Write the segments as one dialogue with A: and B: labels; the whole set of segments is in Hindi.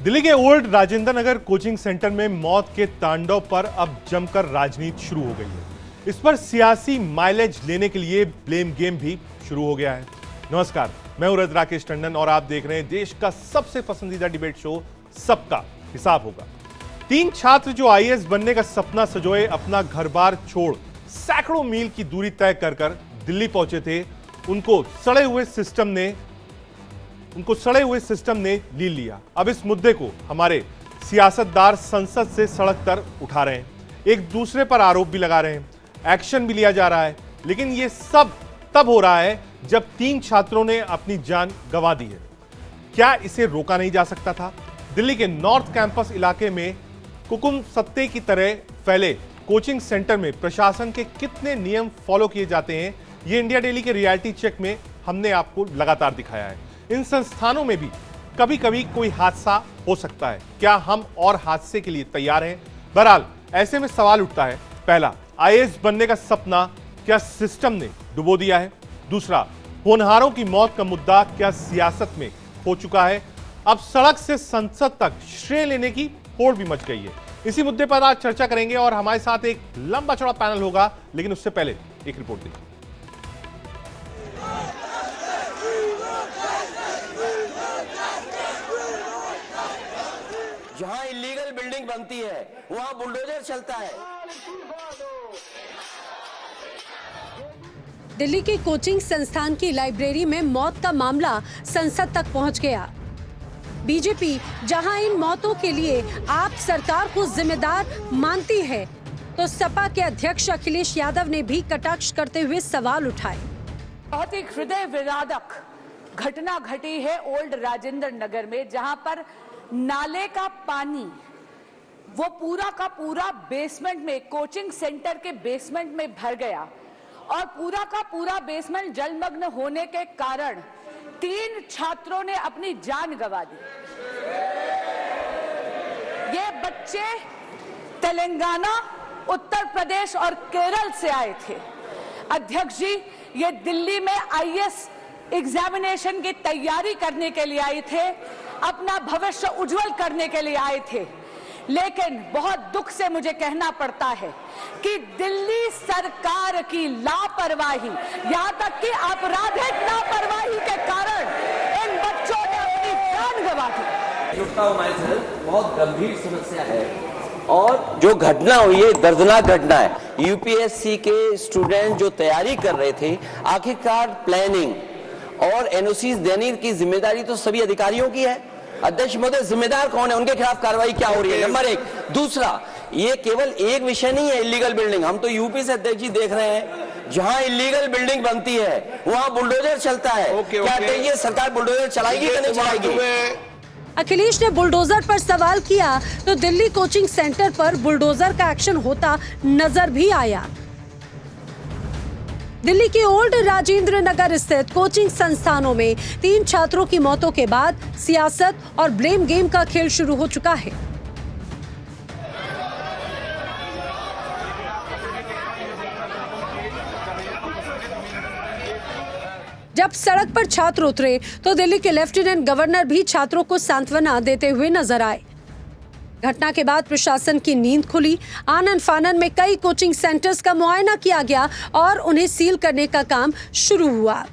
A: दिल्ली के old Rajendra Nagar coaching centre में मौत के तांडव पर अब जमकर राजनीति शुरू हो गई है। इस पर सियासी माइलेज लेने के लिए ब्लेम गेम भी शुरू हो गया है। नमस्कार, मैं हूं राकेश टंडन और आप देख रहे हैं देश का सबसे पसंदीदा डिबेट शो सबका हिसाब होगा। 3 छात्र जो आईएएस बनने का सपना सजोए अपना घर बार छोड़ सैकड़ों मील की दूरी तय कर दिल्ली पहुंचे थे। उनको सड़े हुए सिस्टम ने लील लिया। अब इस मुद्दे को हमारे सियासतदार संसद से सड़क तर उठा रहे हैं, एक दूसरे पर आरोप भी लगा रहे हैं, एक्शन भी लिया जा रहा है। लेकिन यह सब तब हो रहा है जब 3 छात्रों ने अपनी जान गंवा दी है। क्या इसे रोका नहीं जा सकता था? दिल्ली के नॉर्थ कैंपस इलाके में कुकुम सत्ते की तरह फैले कोचिंग सेंटर में प्रशासन के कितने नियम फॉलो किए जाते हैं, ये इंडिया डेली के रियलिटी चेक में हमने आपको लगातार दिखाया है। इन संस्थानों में भी कभी कभी कोई हादसा हो सकता है। क्या हम और हादसे के लिए तैयार हैं? बहरहाल ऐसे में सवाल उठता है, पहला, आईएएस बनने का सपना क्या सिस्टम ने डुबो दिया है? दूसरा, होनहारों की मौत का मुद्दा क्या सियासत में हो चुका है? अब सड़क से संसद तक श्रेय लेने की होड़ भी मच गई है। इसी मुद्दे पर आज चर्चा करेंगे और हमारे साथ एक लंबा चौड़ा पैनल होगा, लेकिन उससे पहले एक रिपोर्ट देखिए।
B: जहां इलीगल बिल्डिंग बनती है वहां बुलडोजर चलता है।
C: दिल्ली की कोचिंग संस्थान की लाइब्रेरी में मौत का मामला संसद तक पहुंच गया। बीजेपी जहां इन मौतों के लिए आप सरकार को जिम्मेदार मानती है, तो सपा के अध्यक्ष अखिलेश यादव ने भी कटाक्ष करते हुए सवाल उठाए।
D: बहुत ही हृदय विदारक घटना घटी है ओल्ड राजेंद्र नगर में, जहां पर नाले का पानी वो पूरा का पूरा बेसमेंट में, कोचिंग सेंटर के बेसमेंट में भर गया और पूरा का पूरा बेसमेंट जलमग्न होने के कारण 3 छात्रों ने अपनी जान गंवा दी। ये बच्चे तेलंगाना, उत्तर प्रदेश और केरल से आए थे। अध्यक्ष जी, ये दिल्ली में आईएएस एग्जामिनेशन की तैयारी करने के लिए आए थे, अपना भविष्य उज्जवल करने के लिए आए थे। लेकिन बहुत दुख से मुझे कहना पड़ता है कि दिल्ली सरकार की लापरवाही, यहाँ तक कि आपराधिक लापरवाही के कारण इन बच्चों ने अपनी जान गंवा दी।
B: बहुत गंभीर समस्या है और जो घटना हुई है दर्दनाक घटना है। यूपीएससी के स्टूडेंट जो तैयारी कर रहे थे, आखिरकार प्लानिंग और एनओसी देने की जिम्मेदारी तो सभी अधिकारियों की है। अध्यक्ष महोदय, जिम्मेदार कौन है? उनके खिलाफ कार्रवाई क्या हो रही है? नंबर 1। दूसरा, ये केवल एक विषय नहीं है इलीगल बिल्डिंग। हम तो यूपी से अध्यक्ष जी देख रहे हैं, जहां इलीगल बिल्डिंग बनती है वहां बुलडोजर चलता है। क्या ये सरकार बुलडोजर चलाएगी कि नहीं चलाएगी?
C: अखिलेश ने बुलडोजर पर सवाल किया तो दिल्ली कोचिंग सेंटर पर बुलडोजर का एक्शन होता नजर भी आया। दिल्ली के ओल्ड राजेंद्र नगर स्थित कोचिंग संस्थानों में 3 छात्रों की मौतों के बाद सियासत और ब्लेम गेम का खेल शुरू हो चुका है। जब सड़क पर छात्र उतरे तो दिल्ली के लेफ्टिनेंट गवर्नर भी छात्रों को सांत्वना देते हुए नजर आए। घटना के बाद प्रशासन की नींद खुली। आनन फानन में कई कोचिंग सेंटर्स का मुआयना किया गया और उन्हें सील करने का काम शुरू हुआ।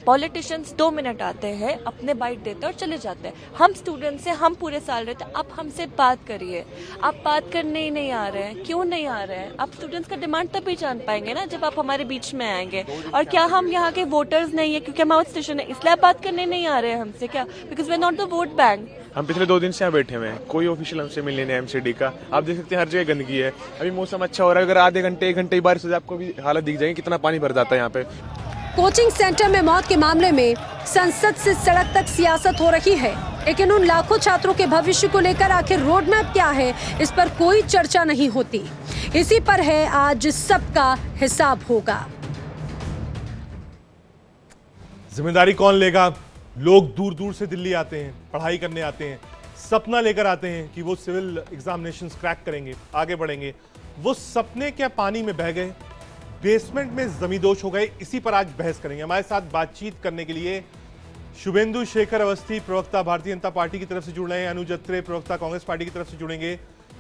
E: पॉलिटिशियंस 2 मिनट आते हैं, अपने बाइट देते हैं और चले जाते हैं। हम स्टूडेंट्स हैं, हम पूरे साल रहते हैं। आप हमसे बात करिए। आप बात करने ही नहीं आ रहे हैं, क्यों नहीं आ रहे हैं? आप स्टूडेंट्स का डिमांड तभी जान पाएंगे ना जब आप हमारे बीच में आएंगे। और क्या हम यहाँ के वोटर्स नहीं है क्योंकि हम आउट स्टेशन है इसलिए आप बात करने नहीं आ रहे हैं हमसे? क्या because we are not the vote bank.
F: हम पिछले 2 दिन से यहाँ बैठे हुए हैं, कोई ऑफिशियल हमसे मिलने नहीं एमसीडी का। आप देख सकते हैं हर जगह गंदगी है। अभी मौसम अच्छा हो रहा है, अगर आधे घंटे 1 घंटे बारिश हो जाए आपको भी हालत दिख जाएगी कितना पानी भर जाता है यहाँ पे।
C: कोचिंग सेंटर में मौत के मामले में संसद से सड़क तक सियासत हो रही है, लेकिन उन लाखों छात्रों के भविष्य को लेकर आखिर रोड मैप क्या है, इस पर कोई चर्चा नहीं होती। इसी पर है आज सबका हिसाब होगा।
A: जिम्मेदारी कौन लेगा? लोग दूर दूर से दिल्ली आते हैं, पढ़ाई करने आते हैं, सपना लेकर आते हैं कि वो सिविल एग्जामिनेशंस क्रैक करेंगे, आगे बढ़ेंगे। वो सपने क्या पानी में बह गए? बेसमेंट में जमींदोज हो गए? इसी पर आज बहस करेंगे। हमारे साथ बातचीत करने के लिए शुभेंदु शेखर अवस्थी प्रवक्ता भारतीय जनता पार्टी की तरफ से जुड़ रहे हैं, अनुज अत्रे प्रवक्ता कांग्रेस पार्टी की तरफ से जुड़ेंगे,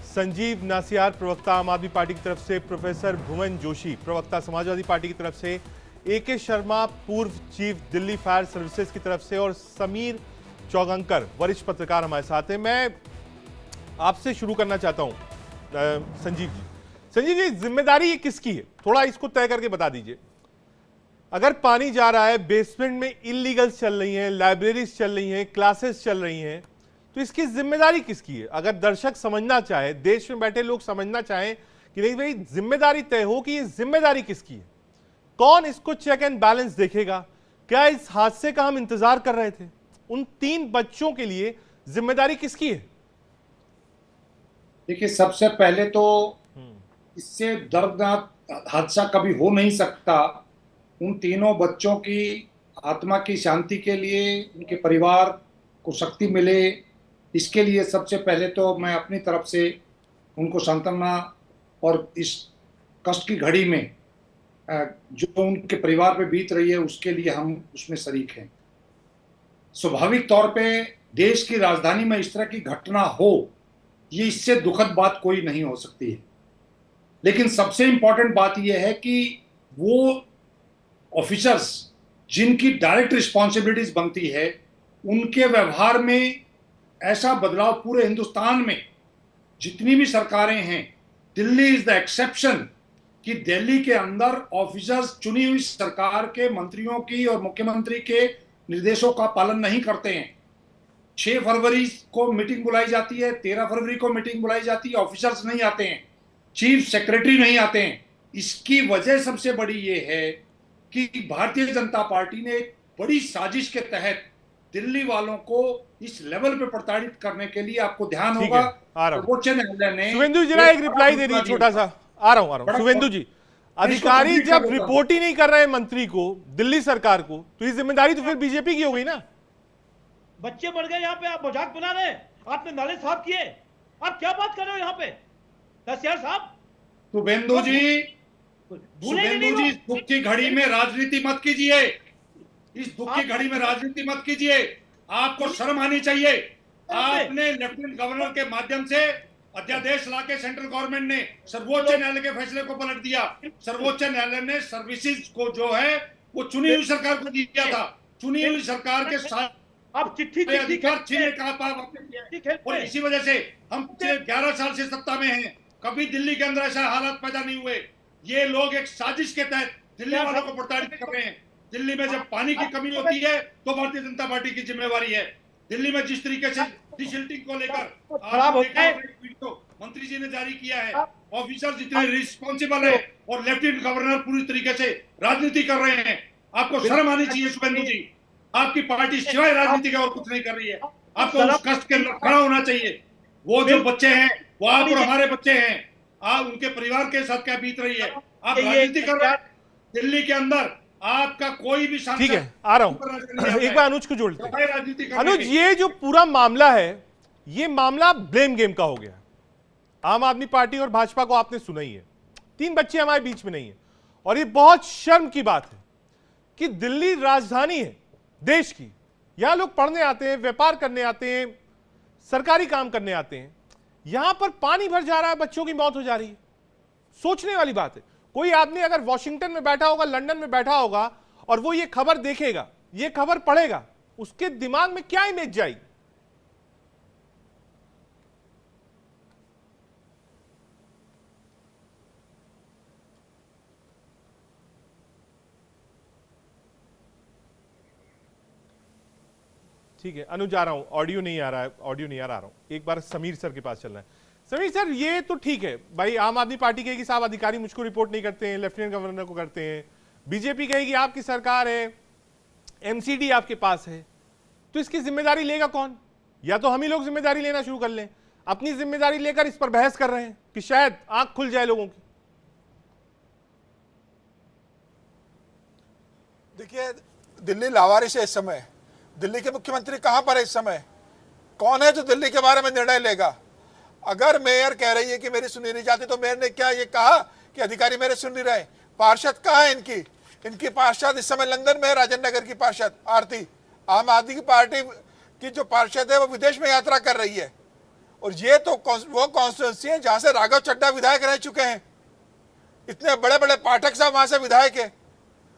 A: संजीव नासियार प्रवक्ता आम आदमी पार्टी की तरफ से, प्रोफेसर भुवन जोशी प्रवक्ता समाजवादी पार्टी की तरफ से, AK शर्मा पूर्व चीफ दिल्ली फायर सर्विसेज की तरफ से और समीर चौगंकर वरिष्ठ पत्रकार हमारे साथ हैं। मैं आपसे शुरू करना चाहता हूं संजीव जी। संजीव जी, जिम्मेदारी ये किसकी है, थोड़ा इसको तय करके बता दीजिए। अगर पानी जा रहा है, बेसमेंट में इलीगल्स चल रही हैं, लाइब्रेरीज चल रही हैं, क्लासेस चल रही हैं, तो इसकी जिम्मेदारी किसकी है? अगर दर्शक समझना चाहे, देश में बैठे लोग समझना चाहें कि नहीं भाई जिम्मेदारी तय हो कि ये जिम्मेदारी किसकी है, कौन इसको चेक एंड बैलेंस देखेगा? क्या इस हादसे का हम इंतजार कर रहे थे? उन 3 बच्चों के लिए जिम्मेदारी किसकी है?
G: देखिए, सबसे पहले तो इससे दर्दनाक हादसा कभी हो नहीं सकता। उन तीनों बच्चों की आत्मा की शांति के लिए, उनके परिवार को शक्ति मिले, इसके लिए सबसे पहले तो मैं अपनी तरफ से उनको सांत्वना और इस कष्ट की घड़ी में जो उनके परिवार पे बीत रही है उसके लिए हम उसमें शरीक हैं। स्वाभाविक तौर पे देश की राजधानी में इस तरह की घटना हो, ये इससे दुखद बात कोई नहीं हो सकती है। लेकिन सबसे इंपॉर्टेंट बात यह है कि वो ऑफिसर्स जिनकी डायरेक्ट रिस्पॉन्सिबिलिटीज बनती है, उनके व्यवहार में ऐसा बदलाव पूरे हिंदुस्तान में जितनी भी सरकारें हैं, दिल्ली इज द एक्सेप्शन, कि दिल्ली के अंदर ऑफिसर्स चुनी हुई सरकार के मंत्रियों की और मुख्यमंत्री के निर्देशों का पालन नहीं करते हैं। 6 फरवरी को मीटिंग बुलाई जाती है, 13 फरवरी को मीटिंग बुलाई जाती है, ऑफिसर्स नहीं आते हैं, चीफ सेक्रेटरी नहीं आते हैं। इसकी वजह सबसे बड़ी ये है कि भारतीय जनता पार्टी ने एक बड़ी साजिश के तहत दिल्ली वालों को इस लेवल पे प्रताड़ित करने के लिए, आपको ध्यान होगा, सर्वोच्च न्यायालय ने
A: शुभेंदु जी एक रिप्लाई दे दीजिए छोटा सा। आ रहा हूं शुभेंदु जी, अधिकारी जब रिपोर्ट ही नहीं कर रहे हैं मंत्री को, दिल्ली सरकार को, तो ये जिम्मेदारी तो फिर बीजेपी की हो गई ना।
H: बच्चे मर गए यहाँ पे, आप मजाक बना रहे हैं, आपने नाले साफ किए, आप क्या बात कर रहे हो यहाँ पे दसियार साहब?
G: शुभेंदु जी, इस दुख की घड़ी में राजनीति मत कीजिए, इस दुख की घड़ी में राजनीति मत कीजिए, आपको शर्म आनी चाहिए। आपने लेफ्टिनेंट गवर्नर के माध्यम से अध्यादेश लाके सेंट्रल गवर्नमेंट ने सर्वोच्च न्यायालय के फैसले को पलट दिया। सर्वोच्च न्यायालय ने सर्विसेज को जो है वो चुनी हुई सरकार को दिया था। चुनी हुई सरकार के साथ
H: आप चिट्ठी
G: अधिकार छीनने का पाप, और इसी वजह से हम पिछले 11 साल से सत्ता में हैं, कभी दिल्ली के अंदर ऐसा हालात पैदा नहीं हुए। ये लोग एक साजिश के तहत दिल्ली वालों को प्रताड़ित कर रहे हैं। दिल्ली में जब पानी की कमी होती है तो भारतीय जनता पार्टी की जिम्मेवारी है। दिल्ली में जिस तरीके से डिसिल्टिंग को लेकर मंत्री जी ने जारी किया है, ऑफिसर जितने रिस्पॉन्सिबल है और लेफ्टिनेंट गवर्नर पूरी तरीके से राजनीति कर रहे हैं, आपको शर्म आनी चाहिए शुभेंदु जी। आपकी पार्टी सिवाय राजनीति के और कुछ नहीं कर रही है। आपको उस कष्ट के अंदर खड़ा होना चाहिए। वो जो बच्चे हैं वो आप और हमारे बच्चे हैं, आप उनके परिवार के साथ क्या बीत रही है, आप राजनीति कर रहे हैं। दिल्ली के अंदर आपका कोई भी सांसद,
A: ठीक है, आ रहा हूं, एक बार अनुज को जोड़ लेते। अनुज, ये जो पूरा मामला है, ये मामला ब्लेम गेम का हो गया। आम आदमी पार्टी और भाजपा को आपने सुना ही है, 3 बच्चे हमारे बीच में नहीं है, और ये बहुत शर्म की बात है कि दिल्ली राजधानी है देश की, यहां लोग पढ़ने आते हैं, व्यापार करने आते हैं, सरकारी काम करने आते हैं, यहां पर पानी भर जा रहा है, बच्चों की मौत हो जा रही है। सोचने वाली बात है। कोई आदमी अगर वॉशिंगटन में बैठा होगा, लंदन में बैठा होगा, और वो ये खबर देखेगा, ये खबर पढ़ेगा, उसके दिमाग में क्या इमेज जाएगी? ठीक है, अनुज आ रहा हूं, ऑडियो नहीं आ रहा है, ऑडियो नहीं आ रहा हूं, एक बार समीर सर के पास चलना है। समीर सर, ये तो ठीक है भाई, आम आदमी पार्टी कहेगी साहब अधिकारी मुझको रिपोर्ट नहीं करते हैं, लेफ्टिनेंट गवर्नर को करते हैं, बीजेपी कहेगी आपकी सरकार है, एमसीडी आपके पास है, तो इसकी जिम्मेदारी लेगा कौन? या तो हम ही लोग जिम्मेदारी लेना शुरू कर लें, अपनी जिम्मेदारी लेकर इस पर बहस कर रहे हैं कि शायद आंख खुल जाए लोगों की।
I: देखिए, दिल्ली लावारिस है इस समय। दिल्ली के मुख्यमंत्री कहां पर है इस समय? कौन है जो दिल्ली के बारे में निर्णय लेगा? अगर मेयर कह रही है कि मेरी सुनी नहीं जाती, तो मेयर ने क्या ये कहा कि अधिकारी मेरे सुन नहीं रहे? पार्षद कहाँ है इनकी? इनकी पार्षद इस समय लंदन में है, राजेंद्र नगर की पार्षद आरती। आम आदमी पार्टी की जो पार्षद है वो विदेश में यात्रा कर रही है, और ये तो वो कॉन्स्टिट्यूंसी है जहां से राघव चड्ढा विधायक रह चुके हैं। इतने बड़े बड़े पाठक साहब वहां से विधायक है।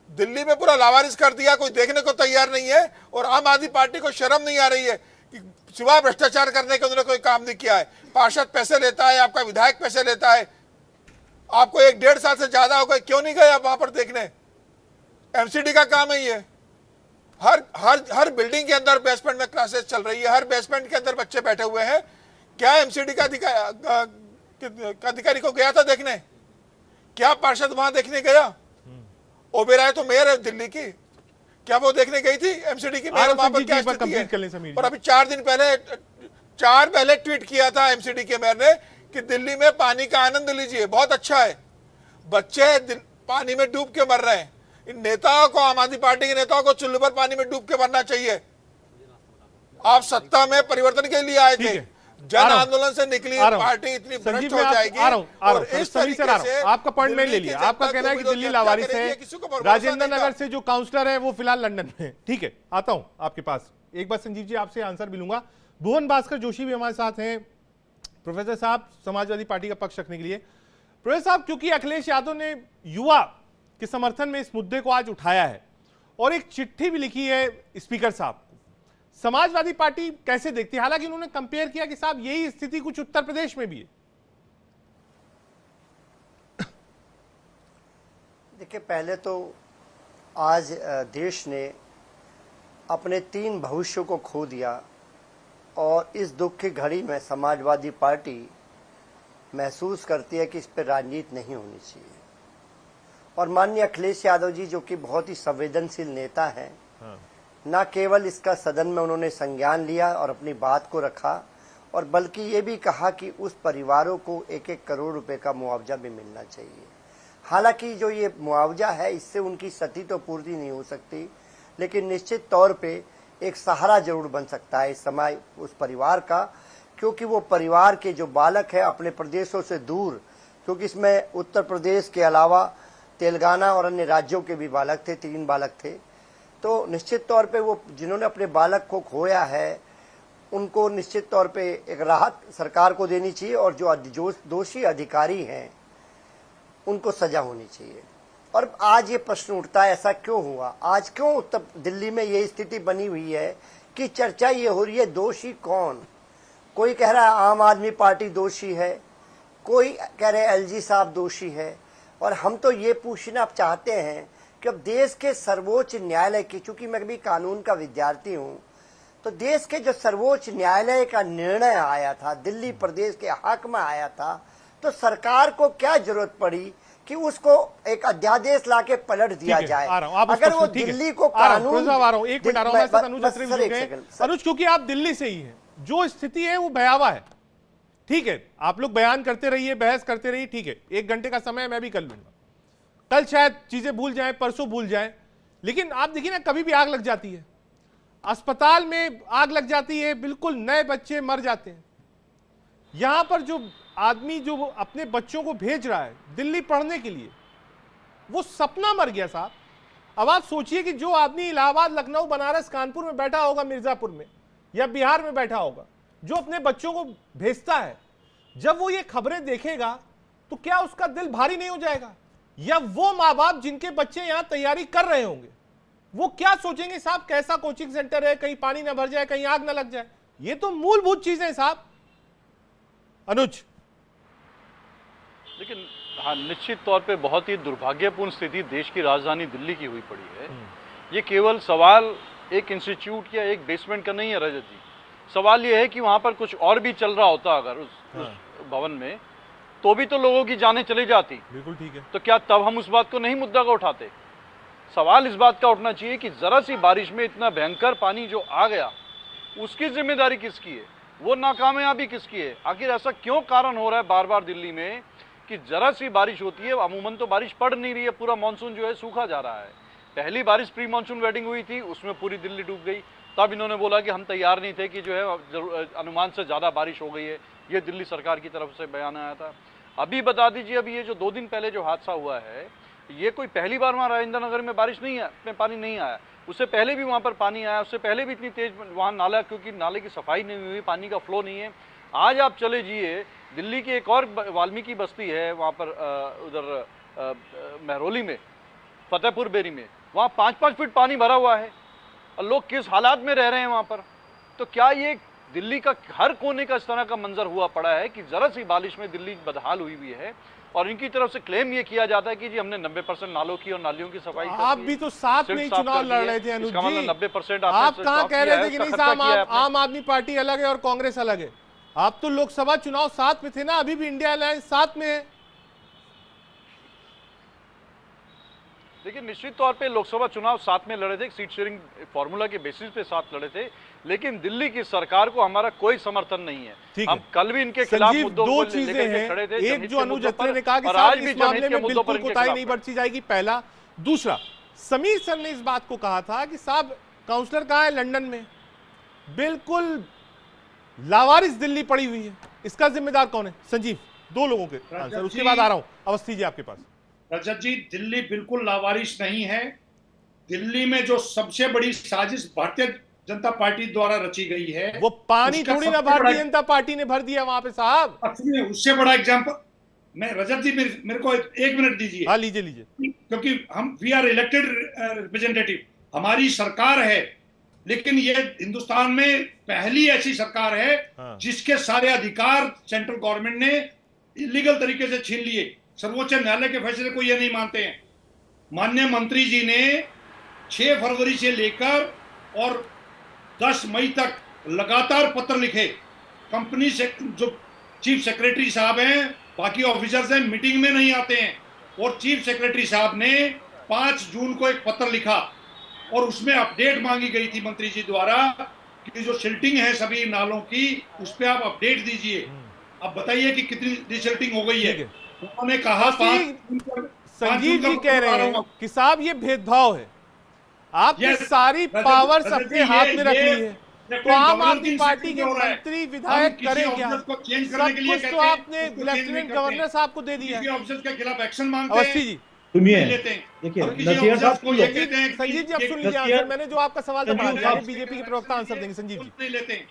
I: दिल्ली में पूरा लावारिस कर दिया, कोई देखने को तैयार नहीं है, और आम आदमी पार्टी को शर्म नहीं आ रही है कि सिवाय भ्रष्टाचार करने के उन्होंने कोई काम नहीं किया है। पार्षद पैसे लेता है, आपका विधायक पैसे लेता है, आपको 1-1.5 साल से ज्यादा हो गए, क्यों नहीं गए आप वहां पर देखने? एमसीडी का काम है ये। हर बिल्डिंग के अंदर बेसमेंट में क्लासेस चल रही है, हर बेसमेंट के अंदर बच्चे बैठे हुए हैं। क्या एमसीडी का अधिकारी को गया था देखने? क्या पार्षद वहां देखने गया? ओबेराय तो मेयर है दिल्ली की, क्या वो देखने गई थी एमसीडी की मेयर वहां पर क्या स्थिति है? और अभी 4 दिन पहले ट्वीट किया था एमसीडी के मेयर ने कि दिल्ली में पानी का आनंद लीजिए, बहुत अच्छा है, बच्चे पानी में डूब के मर रहे हैं। इन नेताओं को, आम आदमी पार्टी के नेताओं को चुल्लू पर पानी में डूब के मरना चाहिए। आप सत्ता में परिवर्तन के लिए आए थे, जन आंदोलन से निकली पार्टी इतनी भ्रष्ट हो जाएगी। और इस तरीके से
A: आपका पॉइंट में ले लिया। आपका कहना है कि दिल्ली लावारिस है, राजेंद्र नगर से जो काउंसलर है वो फिलहाल लंदन में। ठीक है, आता हूं आपके पास। एक बार संजीव जी आपसे आंसर भी लूंगा। भुवन भास्कर जोशी भी हमारे साथ हैं, प्रोफेसर साहब, समाजवादी पार्टी का पक्ष रखने के लिए। प्रोफेसर साहब, क्योंकि अखिलेश यादव ने युवा के समर्थन में इस मुद्दे को आज उठाया है और एक चिट्ठी भी लिखी है स्पीकर साहब को, समाजवादी पार्टी कैसे देखती है? हालांकि उन्होंने कंपेयर किया कि साहब यही स्थिति कुछ उत्तर प्रदेश में भी है।
J: देखिए, पहले तो आज देश ने अपने 3 भविष्यों को खो दिया, और इस दुख की घड़ी में समाजवादी पार्टी महसूस करती है कि इस पर राजनीति नहीं होनी चाहिए। और माननीय अखिलेश यादव जी, जो कि बहुत ही संवेदनशील नेता हैं, न केवल इसका सदन में उन्होंने संज्ञान लिया और अपनी बात को रखा, और बल्कि ये भी कहा कि उस परिवारों को 1-1 करोड़ रुपए का मुआवजा भी मिलना चाहिए। हालांकि जो ये मुआवजा है, इससे उनकी क्षति तो पूर्ति नहीं हो सकती, लेकिन निश्चित तौर पे एक सहारा जरूर बन सकता है इस समय उस परिवार का, क्योंकि वो परिवार के जो बालक है अपने प्रदेशों से दूर, क्योंकि इसमें उत्तर प्रदेश के अलावा तेलंगाना और अन्य राज्यों के भी बालक थे, 3 बालक थे। तो निश्चित तौर पे वो जिन्होंने अपने बालक को खोया है, उनको निश्चित तौर पे एक राहत सरकार को देनी चाहिए, और जो दोषी अधिकारी हैं उनको सजा होनी चाहिए। और आज ये प्रश्न उठता है, ऐसा क्यों हुआ? आज क्यों उत्तर दिल्ली में ये स्थिति बनी हुई है कि चर्चा ये हो रही है दोषी कौन? कोई कह रहा है आम आदमी पार्टी दोषी है, कोई कह रहे हैं एलजी साहब दोषी है। और हम तो ये पूछना चाहते हैं कि अब देश के सर्वोच्च न्यायालय की, चूंकि मैं भी कानून का विद्यार्थी हूं, तो देश के जो सर्वोच्च न्यायालय का निर्णय आया था, दिल्ली प्रदेश के हक में आया था, तो सरकार को क्या जरूरत पड़ी कि उसको एक अध्यादेश लाके पलट दिया जाए? अगर वो दिल्ली को कानून,
A: अनुज, क्योंकि आप दिल्ली से ही हैं, जो स्थिति है वो भयावह है। ठीक है, आप लोग बयान करते रहिए, बहस करते रहिए, ठीक है, 1 घंटे का समय मैं भी कर लूंगा। कल शायद चीजें भूल जाएं, परसों भूल जाएं, लेकिन आप देखिए ना, कभी भी आग लग जाती है, अस्पताल में आग लग जाती है, बिल्कुल नए बच्चे मर जाते हैं। यहां पर जो आदमी जो अपने बच्चों को भेज रहा है दिल्ली पढ़ने के लिए, वो सपना मर गया साहब। अब आप सोचिए कि जो आदमी इलाहाबाद, लखनऊ, बनारस, कानपुर में बैठा होगा, मिर्जापुर में या बिहार में बैठा होगा, जो अपने बच्चों को भेजता है, जब वो ये खबरें देखेगा तो क्या उसका दिल भारी नहीं हो जाएगा? या वो माँ बाप जिनके बच्चे यहां तैयारी कर रहे होंगे, वो क्या सोचेंगे साहब, कैसा कोचिंग सेंटर है, कहीं पानी ना भर जाए, कहीं आग ना लग जाए? ये तो मूलभूत चीजें साहब। अनुज,
K: लेकिन हाँ, निश्चित तौर पे बहुत ही दुर्भाग्यपूर्ण स्थिति देश की राजधानी दिल्ली की हुई पड़ी है। ये केवल सवाल एक इंस्टीट्यूट या एक बेसमेंट का नहीं है रजत जी। सवाल ये है कि वहाँ पर कुछ और भी चल रहा होता अगर उस भवन में, तो भी तो लोगों की जानें चली जाती।
A: बिल्कुल ठीक है।
K: तो क्या तब हम उस बात को नहीं मुद्दा का उठाते? सवाल इस बात का उठना चाहिए कि जरा सी बारिश में इतना भयंकर पानी जो आ गया, उसकी जिम्मेदारी किसकी है? वो नाकामयाबी किसकी है? आखिर ऐसा क्यों कारण हो रहा है बार बार दिल्ली में कि जरा सी बारिश होती है, अमूमन तो बारिश पड़ नहीं रही है, पूरा मानसून जो है सूखा जा रहा है। पहली बारिश प्री मानसून वेडिंग हुई थी, उसमें पूरी दिल्ली डूब गई। तब इन्होंने बोला कि हम तैयार नहीं थे कि जो है अनुमान से ज़्यादा बारिश हो गई है, ये दिल्ली सरकार की तरफ से बयान आया था। अभी बता दीजिए, अभी ये जो 2 दिन पहले जो हादसा हुआ है, ये कोई पहली बार वहाँ राजेंद्र नगर में बारिश नहीं है, में पानी नहीं आया। उससे पहले भी वहाँ पर पानी आया, उससे पहले भी इतनी तेज वहाँ नाला, क्योंकि नाले की सफाई नहीं हुई, पानी का फ्लो नहीं है। आज आप चले जाइए दिल्ली की एक और वाल्मीकि बस्ती है वहाँ पर उधर महरौली में, फतेहपुर बेरी में, वहाँ 5-5 फीट पानी भरा हुआ है और लोग किस हालात में रह रहे हैं वहाँ पर। तो क्या ये दिल्ली का हर कोने का इस तरह का मंजर हुआ पड़ा है कि जरा सी बारिश में दिल्ली बदहाल हुई है, और इनकी तरफ से क्लेम ये किया जाता है कि जी हमने 90% नालों की और नालियों की सफाई कर दी है।
A: आप भी तो साथ में ही चुनाव लड़ रहे थे अनुज जी,
K: 90%
A: आप कहाँ कह रहे थे कि नहीं साहब आम आदमी पार्टी अलग है और कांग्रेस अलग है? आप तो लोकसभा चुनाव साथ में थे ना, अभी भी इंडिया अलायंस साथ में है।
K: देखिए निश्चित तौर पे लोकसभा चुनाव साथ में लड़े थे, सीट शेयरिंग फॉर्मूला के बेसिस पे साथ लड़े थे, लेकिन दिल्ली की सरकार को हमारा कोई समर्थन नहीं है। हम कल भी इनके खिलाफ मुद्दों को लेकर के खड़े थे।
A: एक जो अनुज अत्रे ने कहा कि साहब इस मामले में बिल्कुल कोताही नहीं बरती जाएगी, पहला। दूसरा, समीर सर ने इस बात को कहा था कि साहब काउंसलर कहाँ है? लंदन में। बिल्कुल लावारिस दिल्ली पड़ी हुई है, इसका जिम्मेदार कौन है? संजीव, दो लोगों के आंसर, उसके बाद आ रहा हूं अवस्थी जी आपके पास।
G: रजत जी, दिल्ली बिल्कुल लावारिस नहीं है। दिल्ली में जो सबसे बड़ी साजिश भारतीय जनता पार्टी द्वारा रची गई है,
A: वो पानी थोड़ी ना भारतीय जनता पार्टी ने भर दिया वहां पे साहब।
G: उससे बड़ा एग्जांपल मैं, रजत जी मेरे को 1 मिनट दीजिए।
A: हाँ लीजिए,
G: क्योंकि हम वी आर इलेक्टेड रिप्रेजेंटेटिव, हमारी सरकार है, लेकिन ये हिंदुस्तान में पहली ऐसी सरकार है जिसके सारे अधिकार सेंट्रल गवर्नमेंट ने इलीगल तरीके से छीन लिए। सर्वोच्च न्यायालय के फैसले को ये नहीं मानते हैं। माननीय मंत्री जी ने 6 फरवरी से लेकर और 10 मई तक लगातार पत्र लिखे। कंपनी से जो चीफ सेक्रेटरी साहब हैं, बाकी ऑफिसर्स हैं, मीटिंग में नहीं आते हैं, और चीफ सेक्रेटरी साहब ने 5 जून को एक पत्र लिखा और उसमें अपडेट मांगी गई थी मंत्री जी द्वारा कि जो सिल्टिंग है सभी नालों की, उस पर आप अपडेट दीजिए। अब बताइए कि कितनी रिसिल्टिंग हो गई है। उन्होंने कहा
A: संजीव जी कह रहे हैं कि साहब ये भेदभाव है, आपने सारी पावर्स अपने हाथ में रख ली है, तो आम आदमी पार्टी के मंत्री विधायक करें क्या? सब कुछ तो आपने लेफ्टिनेंट गवर्नर साहब को दे दिया है।
G: ऑफिसर्स के खिलाफ एक्शन मांगते हैं।
A: अवस्थी जी
L: सुनिए, देखिए नसीर साहब
A: संजीव जी अब सुन लीजिए आंसर। मैंने जो आपका सवाल था पढ़ा दिया, बीजेपी के प्रवक्ता आंसर देंगे। संजीव जी
G: लेते हैं,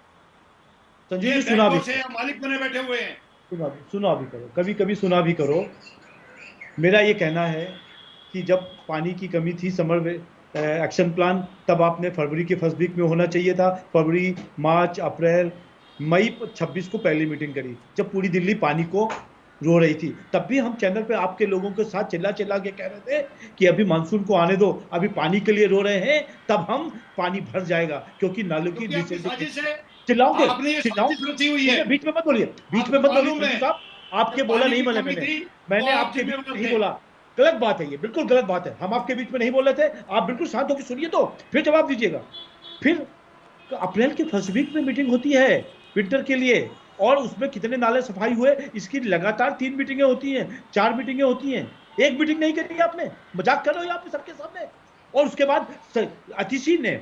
L: संजीव जी सुना भी,
G: मालिक बने बैठे हुए हैं,
L: सुना भी करो, कभी कभी सुना भी करो। मेरा ये कहना है कि जब पानी की कमी थी, समर एक्शन प्लान तब आपने फरवरी के फर्स्ट वीक में होना चाहिए था। फरवरी, मार्च, अप्रैल, मई 26 को पहली मीटिंग करी, जब पूरी दिल्ली पानी को रो रही थी। तब भी हम चैनल पे आपके लोगों के साथ चिल्ला चिल्ला के कह रहे थे कि अभी मानसून को आने दो, अभी पानी के लिए रो रहे हैं, तब हम पानी भर जाएगा, क्योंकि नालों की चिल्लाओगे, बीच में मत बोलिए, बीच में मत बोलिए साहब। आपके बोला नहीं, मैंने आपके बीच में नहीं बोला, गलत बात है, ये बिल्कुल गलत बात है। हम आपके बीच में नहीं बोल रहे थे, आप बिल्कुल शांत होकर सुनिए तो फिर जवाब दीजिएगा। फिर अप्रैल के फर्स्ट वीक में मीटिंग होती है विंटर के लिए, और उसमें कितने नाले सफाई हुए इसकी लगातार 3 मीटिंगें होती हैं, 4 मीटिंगें होती हैं। एक मीटिंग नहीं करी आपने, मजाक कर रहे हो यहाँ पे सबके सामने। और उसके बाद अतिशी ने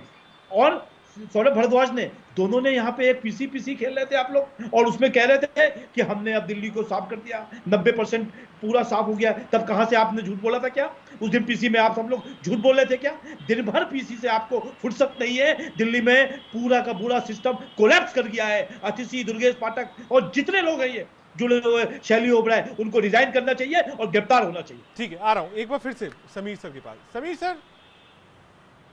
L: और सौरभ भारद्वाज ने, दोनों ने यहाँ पे एक पीसी खेल रहे थे आप लोग, और उसमें कह रहे थे कि हमने अब दिल्ली को साफ कर दिया, 90% पूरा साफ हो गया। तब कहां से आपने झूठ बोला था? क्या उस दिन पीसी में आप सब लोग झूठ बोल रहे थे क्या? दिन भर पीसी से आपको फुर्सत नहीं है। दिल्ली में पूरा का पूरा सिस्टम कोलैप्स कर गया है। अतिशी, दुर्गेश पाठक और जितने लोग हैं ये जुड़े हुए, शैली ओबराय, उनको रिजाइन करना चाहिए और गिरफ्तार होना चाहिए।
A: ठीक है, आ रहा हूं एक बार फिर से समीर सर के पास। समीर सर,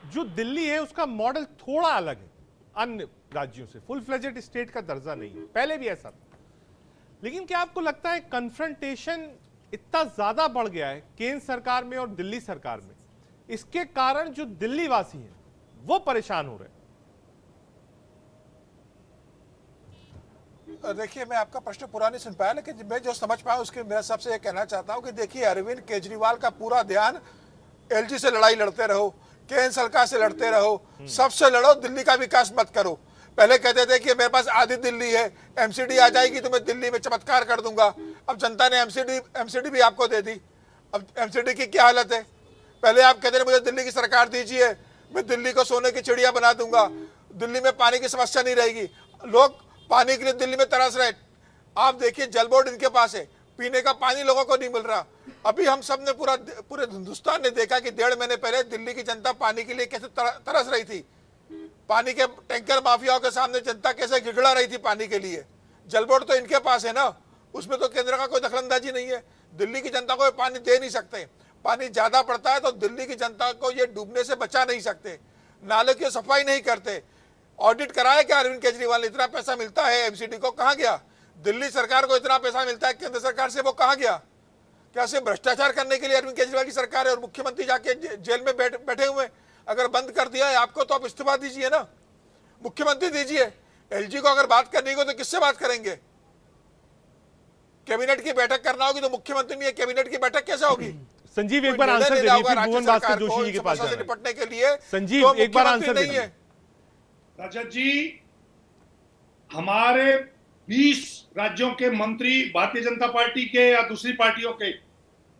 A: जो दिल्ली है उसका मॉडल थोड़ा अलग है अन्य राज्यों से, फुल फ्लेजेड स्टेट का दर्जा नहीं है, पहले भी ऐसा था। लेकिन क्या आपको लगता है कन्फ्रंटेशन इतना ज्यादा बढ़ गया है केंद्र सरकार में और दिल्ली सरकार में, इसके कारण जो दिल्ली वासी हैं वो परेशान हो रहे हैं?
I: देखिए, मैं आपका प्रश्न पूरा नहीं सुन पाया, लेकिन मैं जो समझ पाया उसके मेरे हिसाब से ये कहना चाहता हूं कि देखिए, अरविंद केजरीवाल का पूरा ध्यान एलजी से लड़ाई लड़ते रहो, केंद्र सरकार से लड़ते रहो, सबसे लड़ो, दिल्ली का विकास मत करो। पहले कहते थे कि मेरे पास आधी दिल्ली है, एमसीडी आ जाएगी तो मैं दिल्ली में चमत्कार कर दूंगा। अब जनता ने एमसीडी भी आपको दे दी। अब एमसीडी की क्या हालत है? पहले आप कहते थे मुझे दिल्ली की सरकार दीजिए, मैं दिल्ली को सोने की चिड़िया बना दूंगा, दिल्ली में पानी की समस्या नहीं रहेगी। लोग पानी के लिए दिल्ली में तरस रहे। आप देखिए, जल बोर्ड इनके पास है, पीने का पानी लोगों को नहीं मिल रहा। अभी हम सब ने पूरे हिंदुस्तान ने देखा कि 1.5 महीने पहले दिल्ली की जनता पानी के लिए कैसे तरस रही थी। पानी के टैंकर माफियाओं के सामने जनता कैसे गिड़गिड़ा रही थी पानी के लिए। जल बोर्ड तो इनके पास है ना, उसमें तो केंद्र का कोई दखलंदाजी नहीं है। दिल्ली की जनता को ये पानी दे नहीं सकते। पानी ज्यादा पड़ता है तो दिल्ली की जनता को ये डूबने से बचा नहीं सकते। नाले की सफाई नहीं करते। ऑडिट कराया क्या अरविंद केजरीवाल ने? इतना पैसा मिलता है एमसीडी को, कहाँ गया? दिल्ली सरकार को इतना पैसा मिलता है केंद्र सरकार से, वो कहाँ गया? क्या सिर्फ भ्रष्टाचार करने के लिए अरविंद केजरीवाल की सरकार है और मुख्यमंत्री जाके जेल में बैठे हुए? अगर बंद कर दिया है आपको तो आप इस्तीफा दीजिए ना, मुख्यमंत्री दीजिए। एलजी को अगर बात करनी हो तो किससे बात करेंगे? कैबिनेट की बैठक करना होगी तो मुख्यमंत्री नहीं है, कैबिनेट की बैठक कैसे होगी?
A: संजीव एक बार आंसर दे दीजिए, भुवन भास्कर जोशी जी के पास
I: से निपटने के लिए
A: संजीव एक बार आंसर
G: नहीं है। रजत जी, हमारे 20 राज्यों के मंत्री भारतीय जनता पार्टी के या दूसरी पार्टियों के,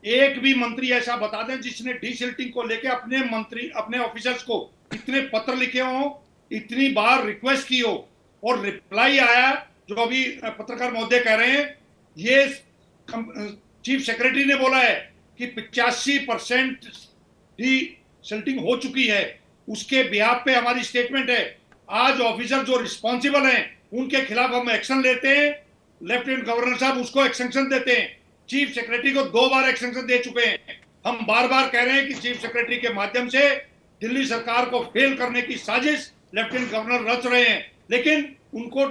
G: एक भी मंत्री ऐसा बता दें जिसने डीसिल्टिंग को लेके अपने ऑफिसर्स को इतने पत्र लिखे हो, इतनी बार रिक्वेस्ट की हो और रिप्लाई आया। जो अभी पत्रकार महोदय कह रहे हैं, ये चीफ सेक्रेटरी ने बोला है कि 85% डीसिल्टिंग हो चुकी है। उसके बिहाफ पे हमारी स्टेटमेंट है। आज ऑफिसर जो रिस्पॉन्सिबल हैं उनके खिलाफ हम एक्शन लेते हैं। लेफ्टिनेंट गवर्नर साहब उसको एक्सटेंशन देते हैं। चीफ सेक्रेटरी को 2 बार एक्सटेंशन दे चुके हैं। हम बार बार कह रहे हैं कि चीफ सेक्रेटरी के माध्यम से दिल्ली सरकार को फेल करने की साजिश लेफ्टिनेंट गवर्नर रच रहे हैं, लेकिन उनको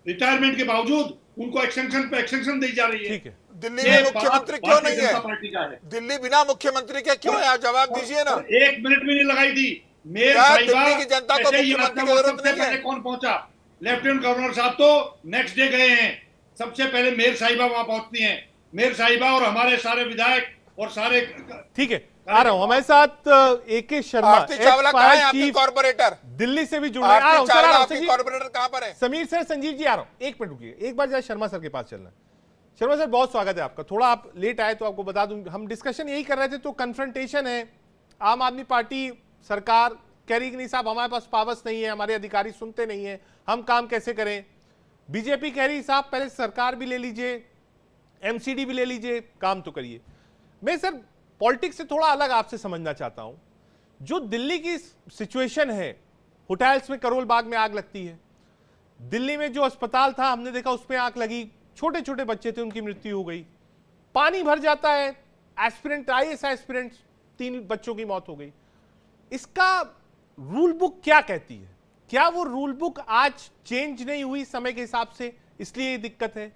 G: रिटायरमेंट के बावजूद उनको एक्सटेंशन पे एक्सटेंशन दी जा रही है।
A: ठीक है,
I: दिल्ली में मुख्यमंत्री क्यों नहीं है? दिल्ली बिना मुख्यमंत्री के क्यों है? आप जवाब दीजिए ना।
G: 1 मिनट भी नहीं लगाई थी।
I: दिल्ली की जनता को मुख्यमंत्री की जरूरत नहीं है।
G: कौन पहुंचा? लेफ्टिनेंट गवर्नर साहब तो नेक्स्ट डे गए हैं। सबसे पहले मेयर साहिबा वहां पहुंचती हैं। मेयर साहिबा और हमारे सारे विधायक और सारे।
A: ठीक है, आ रहा हूं। हमारे साथ AK शर्मा,
I: चावला कहाँ है आपकी कॉर्पोरेटर?
A: दिल्ली से भी जुड़ रहे हैं।
I: कॉर्पोरेटर कहाँ पर है?
A: समीर सर, संजीव जी आ रहा हूं, एक मिनट रुकिए, एक बार जरा शर्मा सर के पास चलना। शर्मा सर, बहुत स्वागत है आपका। थोड़ा आप लेट आए तो आपको बता दूं, हम डिस्कशन यही कर रहे थे। तो कन्फ्रंटेशन है, आम आदमी पार्टी सरकार कह रही कि नहीं साहब हमारे पास पावर्स नहीं है, हमारे अधिकारी सुनते नहीं है, हम काम कैसे करें। बीजेपी कह रही साहब पहले सरकार भी ले लीजिए, एमसीडी भी ले लीजिए, काम तो करिए। मैं सर पॉलिटिक्स से थोड़ा अलग आपसे समझना चाहता हूं। जो दिल्ली की सिचुएशन है, होटल्स में करोल बाग में आग लगती है, दिल्ली में जो अस्पताल था हमने देखा उसमें आग लगी, छोटे छोटे बच्चे थे उनकी मृत्यु हो गई, पानी भर जाता है, एस्पिरेंट IAS एस्पिरेंट 3 बच्चों की मौत हो गई। इसका रूल बुक क्या कहती है? क्या वो रूल बुक आज चेंज नहीं हुई समय के हिसाब से, इसलिए ये दिक्कत है?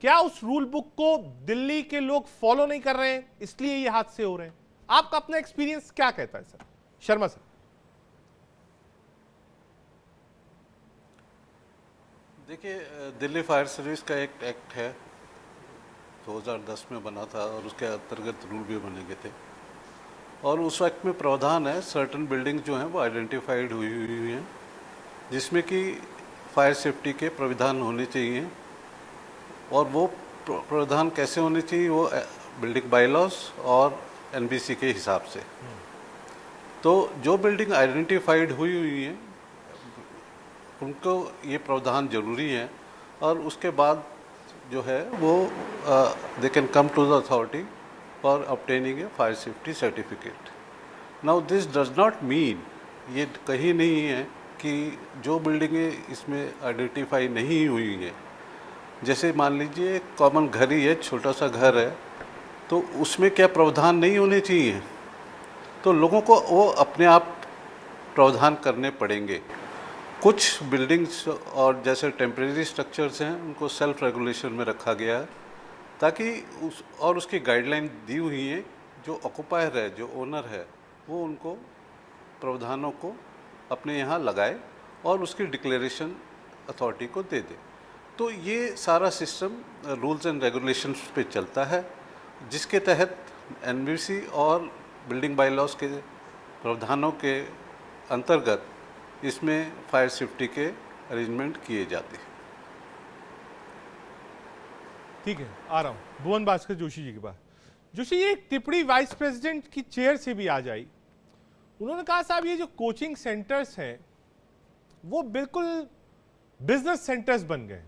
A: क्या उस रूल बुक को दिल्ली के लोग फॉलो नहीं कर रहे हैं, इसलिए ये हादसे हो रहे हैं? आपका अपना एक्सपीरियंस क्या कहता है सर? शर्मा सर।
M: देखिए, दिल्ली फायर सर्विस का एक एक्ट है, 2010 में बना था और उसके अंतर्गत रूल भी बने गए थे। और उस वक्त में प्रावधान है, सर्टन बिल्डिंग जो हैं वो आइडेंटिफाइड हुई हैं जिसमें कि फायर सेफ्टी के प्रावधान होने चाहिए। और वो प्रावधान कैसे होने चाहिए? वो बिल्डिंग बायलॉज और NBC के हिसाब से। तो जो बिल्डिंग आइडेंटिफाइड हुई हैं उनको ये प्रावधान जरूरी है। और उसके बाद जो है वो they can come to the authority for obtaining a fire safety certificate. Now this does not mean, ये कहीं नहीं है कि जो बिल्डिंगें इसमें आइडेंटिफाई नहीं हुई हैं, जैसे मान लीजिए कॉमन घर ही है, छोटा सा घर है, तो उसमें क्या प्रावधान नहीं होने चाहिए? तो लोगों को वो अपने आप प्रावधान करने पड़ेंगे। कुछ बिल्डिंग्स और जैसे टेम्परेरी स्ट्रक्चर्स हैं उनको सेल्फ रेगुलेशन में रखा गया है ताकि उसकी गाइडलाइन दी हुई है, जो ऑक्युपायर है, जो ओनर है, वो उनको प्रावधानों को अपने यहाँ लगाए और उसकी डिक्लेरेशन अथॉरिटी को दे दे। तो ये सारा सिस्टम रूल्स एंड रेगुलेशंस पे चलता है, जिसके तहत NBC और बिल्डिंग बायलॉज के प्रावधानों के अंतर्गत इसमें फायर सेफ्टी के अरेंजमेंट किए जाते हैं।
A: ठीक है, आ रहा हूं भुवन भास्कर जोशी जी के पास। जोशी, ये एक टिप्पणी वाइस प्रेसिडेंट की चेयर से भी आ जाई। उन्होंने कहा साहब ये जो कोचिंग सेंटर्स हैं वो बिल्कुल बिजनेस सेंटर्स बन गए।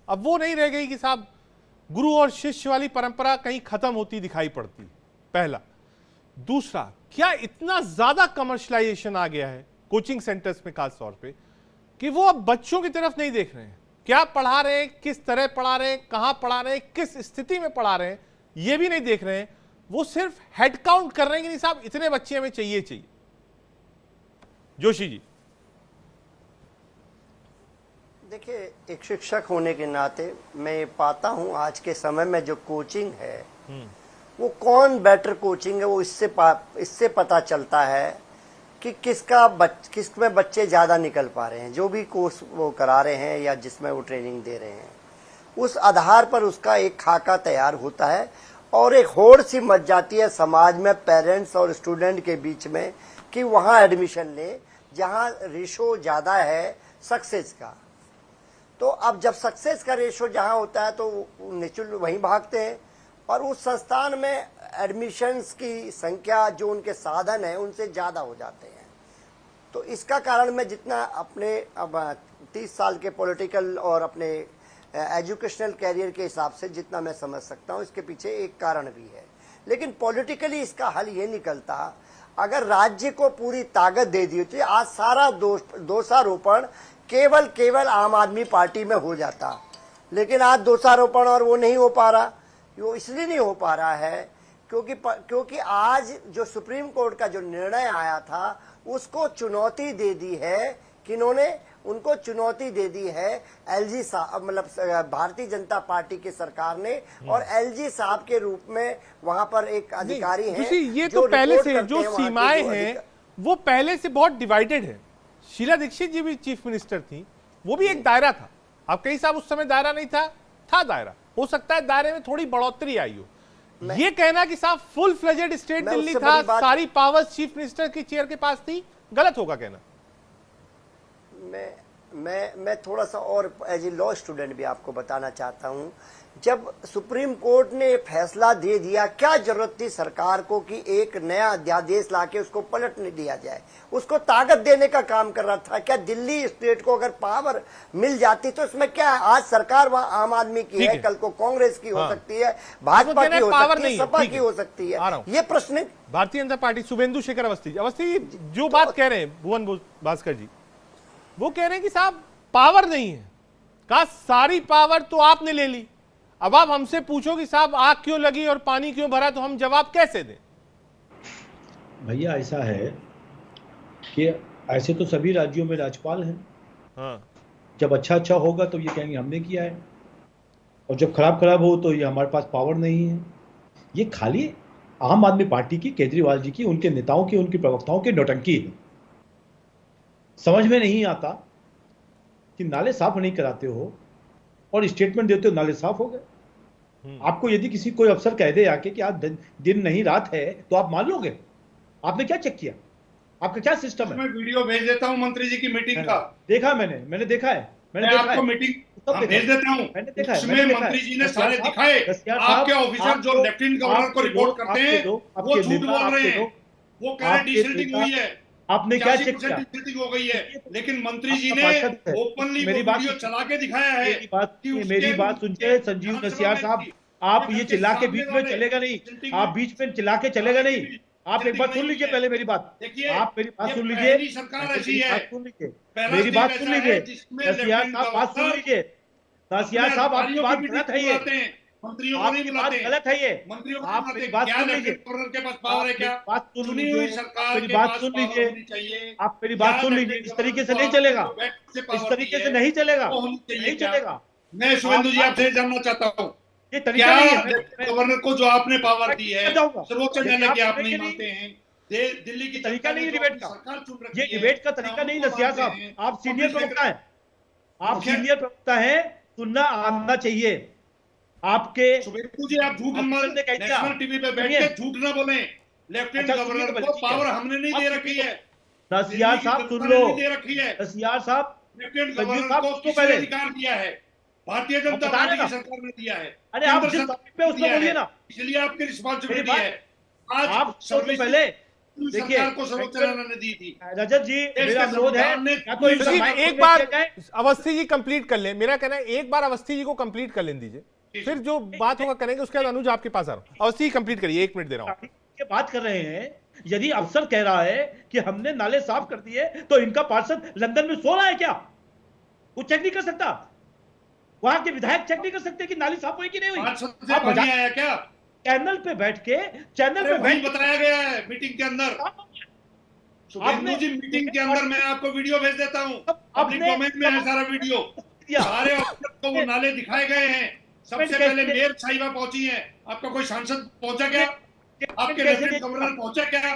A: अब वो नहीं रह गई कि साहब गुरु और शिष्य वाली परंपरा कहीं खत्म होती दिखाई पड़ती, पहला। दूसरा, क्या इतना ज्यादा कमर्शलाइजेशन आ गया है कोचिंग सेंटर्स में खास तौर पे कि वो अब बच्चों की तरफ नहीं देख रहे हैं, क्या पढ़ा रहे हैं, किस तरह पढ़ा रहे हैं, कहां पढ़ा रहे हैं, किस स्थिति में पढ़ा रहे हैं, ये भी नहीं देख रहे हैं। वो सिर्फ हेड काउंट कर रहे हैं कि नहीं साहब इतने बच्चे हमें चाहिए। जोशी जी।
J: देखिए, एक शिक्षक होने के नाते मैं ये पाता हूं आज के समय में जो कोचिंग है वो कौन बेटर कोचिंग है, वो इससे पता चलता है कि किसमें बच्चे ज़्यादा निकल पा रहे हैं, जो भी कोर्स वो करा रहे हैं या जिसमें वो ट्रेनिंग दे रहे हैं। उस आधार पर उसका एक खाका तैयार होता है और एक होड़ सी मच जाती है समाज में, पेरेंट्स और स्टूडेंट के बीच में, कि वहाँ एडमिशन ले जहाँ रेशो ज़्यादा है सक्सेस का। तो अब जब सक्सेस का रेशो जहाँ होता है तो नेचुरल वहीं भागते हैं और उस संस्थान में एडमिशन्स की संख्या जो उनके साधन है उनसे ज़्यादा हो जाते हैं। तो इसका कारण मैं जितना अपने अब 30 साल के पॉलिटिकल और अपने एजुकेशनल कैरियर के हिसाब से जितना मैं समझ सकता हूँ, इसके पीछे एक कारण भी है। लेकिन पॉलिटिकली इसका हल ये निकलता, अगर राज्य को पूरी ताकत दे दी होती, आज सारा दोषारोपण केवल आम आदमी पार्टी में हो जाता। लेकिन आज दोषारोपण और वो नहीं हो पा रहा। वो इसलिए नहीं हो पा रहा है क्योंकि आज जो सुप्रीम कोर्ट का जो निर्णय आया था उसको चुनौती दे दी है, किन्होंने उनको चुनौती दे दी है, एलजी साहब, मतलब भारतीय जनता पार्टी की सरकार ने, और एलजी साहब के रूप में वहां पर एक अधिकारी हैं।
A: ये तो पहले से जो सीमाएं हैं वो पहले से बहुत डिवाइडेड है। शीला दीक्षित जी भी चीफ मिनिस्टर थी, वो भी एक दायरा था। आप कहीं साहब उस समय दायरा नहीं था दायरा, हो सकता है दायरे में थोड़ी बढ़ोतरी आई हो। ये कहना कि साहब फुल फ्लेजेड स्टेट दिल्ली था, सारी पावर्स चीफ मिनिस्टर की चेयर के पास थी, गलत होगा कहना।
J: मैं थोड़ा सा और एज ए लॉ स्टूडेंट भी आपको बताना चाहता हूं, जब सुप्रीम कोर्ट ने फैसला दे दिया, क्या जरूरत थी सरकार को कि एक नया अध्यादेश लाके उसको पलटने दिया जाए? उसको ताकत देने का काम कर रहा था। क्या दिल्ली स्टेट को अगर पावर मिल जाती तो इसमें क्या है? आज सरकार वहाँ आम आदमी की है, कल को कांग्रेस की हो सकती है, भाजपा की हो सकती है, सपा की हो सकती है। ये प्रश्न
A: भारतीय जनता पार्टी, शुभेंदु शेखर अवस्थी जो बात कह रहे हैं भुवन भास्कर जी, वो कह रहे हैं कि साहब पावर नहीं है, कहा सारी पावर तो आपने ले ली, अब आप हमसे पूछो कि साहब आग क्यों लगी और पानी क्यों भरा, तो हम जवाब कैसे दें?
L: भैया ऐसा है कि ऐसे तो सभी राज्यों में राज्यपाल हैं।
A: हाँ।
L: जब अच्छा होगा तो ये कहेंगे हमने किया है, और जब खराब हो तो ये हमारे पास पावर नहीं है। ये खाली आम आदमी पार्टी की, केजरीवाल जी की, उनके नेताओं की, उनके प्रवक्ताओं की नौटंकी है। समझ में नहीं आता कि नाले साफ नहीं कराते हो और स्टेटमेंट देते हो नाले साफ हो गए। आपको यदि किसी कोई अफसर कह दे आके कि आज दिन नहीं रात है, तो आप मान लोगे? आपने क्या चेक किया? आपका क्या सिस्टम है?
G: मैं वीडियो भेज देता हूं मंत्री जी की मीटिंग का।
L: देखा मैंने देखा है,
G: मैं आपको मीटिंग भेज देता हूं।
L: मैंने देखा है,
G: उसमें मंत्री जी ने सारे दिखाए। आपके ऑफिसर जो लेफ्टिनेंट गवर्नर को रिपोर्ट करते हैं वो झूठ बोल रहे हैं, वो कह रहे हैं डिसल्टिंग हुई है।
L: आपने क्या चेक किया?
G: डिसल्टिंग हो गई है, लेकिन मंत्री जी ने ओपनली वीडियो चला के दिखाया है।
L: मेरी बात सुनिए संजीव नसियार साहब, आप ये चिल्ला के बीच में चलेगा नहीं, आप बीच में चिल्ला के चलेगा नहीं। आप एक बात सुन लीजिए पहले मेरी बात, आप मेरी बात सुन लीजिए,
G: सरकार ऐसी है,
L: मेरी बात सुन लीजिए नसियार साहब, बात सुन लीजिए नसियार साहब, आपकी बात गलत है, ये
G: मंत्रियों को नहीं बुलाते,
L: गलत है ये।
G: मंत्रियों
L: आप मेरी बात सुन लीजिए,
G: गवर्नर के पास पावर है क्या?
L: बात सुन लीजिए,
G: सरकार
L: मेरी बात सुन लीजिए, आप मेरी बात सुन लीजिए। इस तरीके से नहीं चलेगा, इस तरीके से नहीं चलेगा, नहीं चलेगा।
G: मैं शुभेंदु जी आपसे जानना चाहता हूँ,
L: ये तरीका नहीं है
G: गवर्नर को जो आपने पावर दी है, सर्वोच्च न्यायालय की आप नहीं मानते हैं, दिल्ली की
L: तरीका नहीं डिबेट का, ये डिबेट का तरीका नहीं नसिया साहब। आप सीनियर प्रवक्ता हैं, आप सीनियर प्रवक्ता हैं, सुनना आना चाहिए आपके।
G: शुभेंदु जी आप झूठ नेशनल टीवी पे बैठ के झूठ ना बोले। लेफ्टिनेंट गवर्नर को पावर हमने नहीं दे रखी है।
L: नसियार साहब सुन लो,
G: दे रखी है
L: नसियार साहब,
G: लेफ्टिनेंट गवर्नर को किसने अधिकार दिया है? भारतीय जनता पार्टी की सरकार ने दिया है।
L: अरे आप जिस टॉपिक पे उसमें बोलिए ना,
G: इसलिए आपकी रिस्पांसिबिलिटी है। आज
L: आप सबसे पहले देखिए
G: को सर्वोच्च न्यायालय ने दी थी।
L: रजत जी मेरा अनुरोध है,
A: एक बार अवस्थी जी कंप्लीट कर लें। मेरा कहना है एक बार अवस्थी जी को कंप्लीट कर लें दीजिए। फिर जो बात होगा करेंगे। उसके बाद अनुज आपके पास आ रहा हूं। अवस्थी कंप्लीट करिए, 1 मिनट दे रहा हूं।
H: ये बात कर रहे हैं, यदि अफसर कह रहा है कि हमने नाले साफ कर दिए, तो इनका पार्षद लंदन में सो रहा है क्या? वो चेक नहीं कर सकता? वहां के विधायक चेक नहीं कर सकते कि नाली साफ हुई कि नहीं हुई?
G: आप पानी आया क्या?
H: चैनल पे बैठ के
G: बताया गया है मीटिंग के अंदर। शुभेंदु जी, मीटिंग के अंदर मैं आपको वीडियो भेज देता हूँ, पब्लिक डोमेन में है सारा वीडियो। सारे अफसर को वो नाले दिखाए गए हैं। सबसे पहले मेयर साहिबा पहुंची है, आपका कोई सांसद पहुंचा क्या? आपके लेफ्टिनेंट गवर्नर पहुंचे क्या?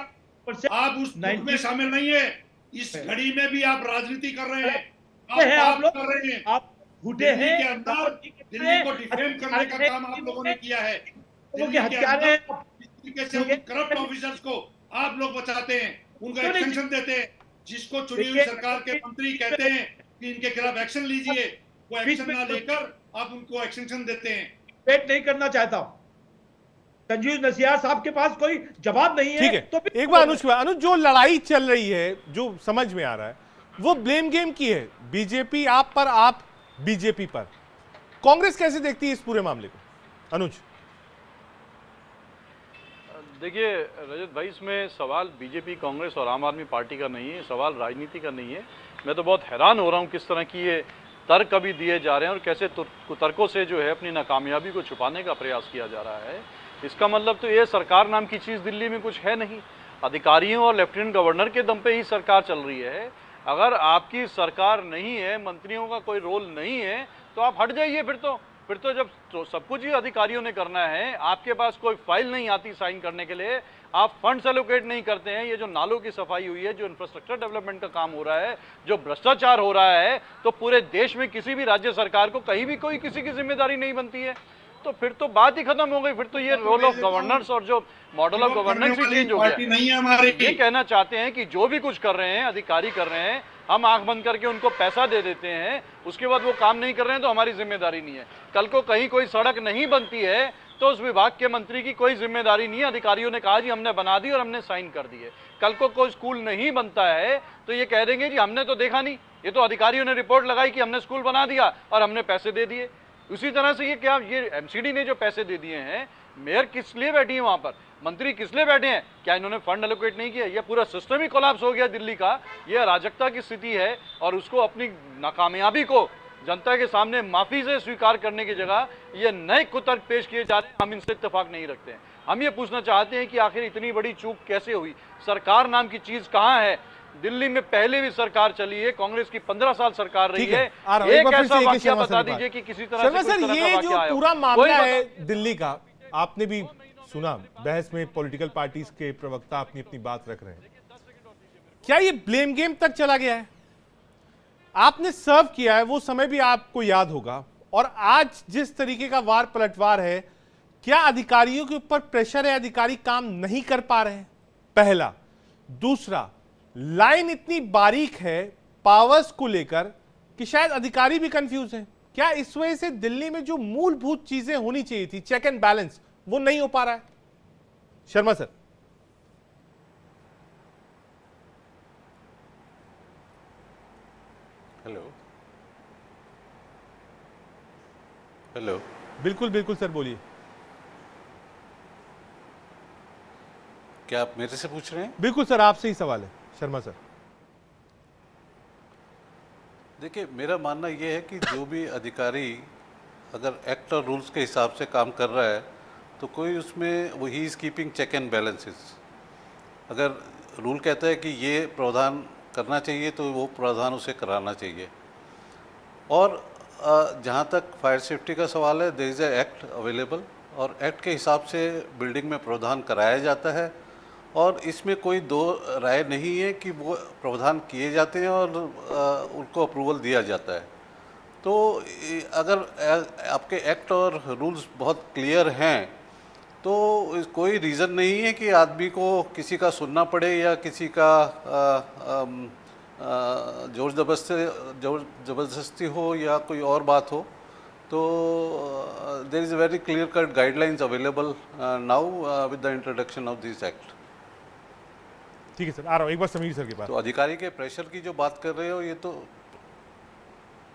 G: आप उस दुख में शामिल नहीं है। इस घड़ी में भी आप राजनीति कर रहे हैं, आप लोग कर रहे हैं।
H: आप झूठे हैं
G: के अंदर दिल्ली को डिफेम करने का काम आप लोगों ने किया है। दिल्ली के अंदर इस तरीके से उन करप्ट ऑफिसर्स को आप लोग बचाते हैं, उनको एक्सटेंशन देते हैं। जिसको चुनी हुई सरकार के मंत्री कहते हैं कि इनके खिलाफ एक्शन लीजिए, वो एक्शन ना लेकर आप उनको एक्सटेंशन देते हैं।
H: वेट नहीं करना चाहता। संजीव नसियार साहब के पास कोई जवाब नहीं है।
A: ठीक है, तो एक बार अनुज जो लड़ाई चल रही है, जो समझ में आ रहा है, वो ब्लेम गेम की है। बीजेपी आप पर, आप बीजेपी पर। कांग्रेस कैसे देखती है इस पूरे मामले को? अनुज
K: देखिए रजत भाई, इसमें सवाल बीजेपी, कांग्रेस और आम आदमी पार्टी का नहीं है, सवाल राजनीति का नहीं है। मैं तो बहुत हैरान हो रहा हूँ किस तरह की ये तर्क अभी दिए जा रहे हैं और कैसे तर्कों से जो है अपनी नाकामयाबी को छुपाने का प्रयास किया जा रहा है। इसका मतलब तो ये सरकार नाम की चीज़ दिल्ली में कुछ है नहीं। अधिकारियों और लेफ्टिनेंट गवर्नर के दम पे ही सरकार चल रही है। अगर आपकी सरकार नहीं है, मंत्रियों का कोई रोल नहीं है, तो आप हट जाइए। फिर तो जब तो सब कुछ ही अधिकारियों ने करना है, आपके पास कोई फाइल नहीं आती साइन करने के लिए, आप फंड्स एलोकेट नहीं करते हैं, ये जो नालों की सफाई हुई है, जो इंफ्रास्ट्रक्चर डेवलपमेंट का काम हो रहा है, जो भ्रष्टाचार हो रहा है, तो पूरे देश में किसी भी राज्य सरकार को कहीं भी कोई किसी की जिम्मेदारी नहीं बनती है। तो फिर तो बात ही खत्म हो गई। फिर तो ये रोल ऑफ गवर्नेंस और जो मॉडल ऑफ गवर्नेंस भी चेंज हो गया। ये कहना चाहते हैं कि जो भी कुछ कर रहे हैं, अधिकारी कर रहे हैं, हम आंख बंद करके उनको पैसा दे देते हैं, उसके बाद वो काम नहीं कर रहे हैं तो हमारी जिम्मेदारी नहीं है। कल को कहीं कोई सड़क नहीं बनती है तो उस विभाग के मंत्री की कोई जिम्मेदारी नहीं है। अधिकारियों ने कहा जी हमने बना दी और हमने साइन कर दिए। कल को कोई स्कूल नहीं बनता है तो ये कह देंगे जी हमने तो देखा नहीं, ये तो अधिकारियों ने रिपोर्ट लगाई कि हमने स्कूल बना दिया और हमने पैसे दे दिए। उसी तरह से ये एमसीडी ने जो पैसे दे दिए हैं, मेयर किस लिए बैठी है वहां पर, मंत्री किस लिए बैठे हैं? क्या इन्होंने फंड एलोकेट नहीं किया? ये पूरा सिस्टम ही कोलैप्स हो गया दिल्ली का। ये अराजकता की स्थिति है और उसको अपनी नाकामयाबी को जनता के सामने माफी से स्वीकार करने की जगह ये नए कुतर्क पेश किए जा रहे हैं। हम इनसे इत्तेफाक नहीं रखते हैं। हम ये पूछना चाहते हैं कि आखिर इतनी बड़ी चूक कैसे हुई? सरकार नाम की चीज कहां है? दिल्ली में पहले भी सरकार चली है, कांग्रेस की 15 साल सरकार रही है। एक ऐसा वाकया बता दीजिए कि किसी तरह से
A: सर ये जो पूरा मामला है दिल्ली का, आपने भी सुना, बहस में पॉलिटिकल पार्टीज के प्रवक्ता अपनी अपनी बात रख रहे हैं। क्या ये ब्लेम गेम तक चला गया है? आपने सर्व किया है, वो समय भी आपको याद होगा। और आज जिस तरीके का वार पलटवार है, क्या अधिकारियों के ऊपर प्रेशर है, अधिकारी काम नहीं कर पा रहे हैं? पहला। दूसरा, लाइन इतनी बारीक है पावर्स को लेकर कि शायद अधिकारी भी कंफ्यूज हैं। क्या इस वजह से दिल्ली में जो मूलभूत चीजें होनी चाहिए थी, चेक एंड बैलेंस, वो नहीं हो पा रहा है? शर्मा सर।
M: हेलो।
A: बिल्कुल बिल्कुल सर, बोलिए।
M: क्या आप मेरे से पूछ रहे हैं?
A: बिल्कुल सर, आपसे ही सवाल है शर्मा सर।
M: देखिए, मेरा मानना यह है कि जो भी अधिकारी अगर एक्ट और रूल्स के हिसाब से काम कर रहा है तो कोई उसमें वो he is keeping check and balances. अगर रूल कहता है कि ये प्रावधान करना चाहिए तो वो प्रावधान उसे कराना चाहिए। और जहाँ तक फायर सेफ्टी का सवाल है, there is a act available और एक्ट के हिसाब से बिल्डिंग में प्रावधान कराया जाता है और इसमें कोई दो राय नहीं है कि वो प्रावधान किए जाते हैं और उनको अप्रूवल दिया जाता है। तो अगर आपके एक्ट और रूल्स बहुत क्लियर हैं तो कोई रीज़न नहीं है कि आदमी को किसी का सुनना पड़े या किसी का जोर ज़बरदस्ती हो या कोई और बात हो। तो there is a very clear cut guidelines available now with the introduction of this act.
A: ठीक है सर, आ रहा हूँ एक बार समीर सर के पास।
M: तो अधिकारी के प्रेशर की जो बात कर रहे हो, ये तो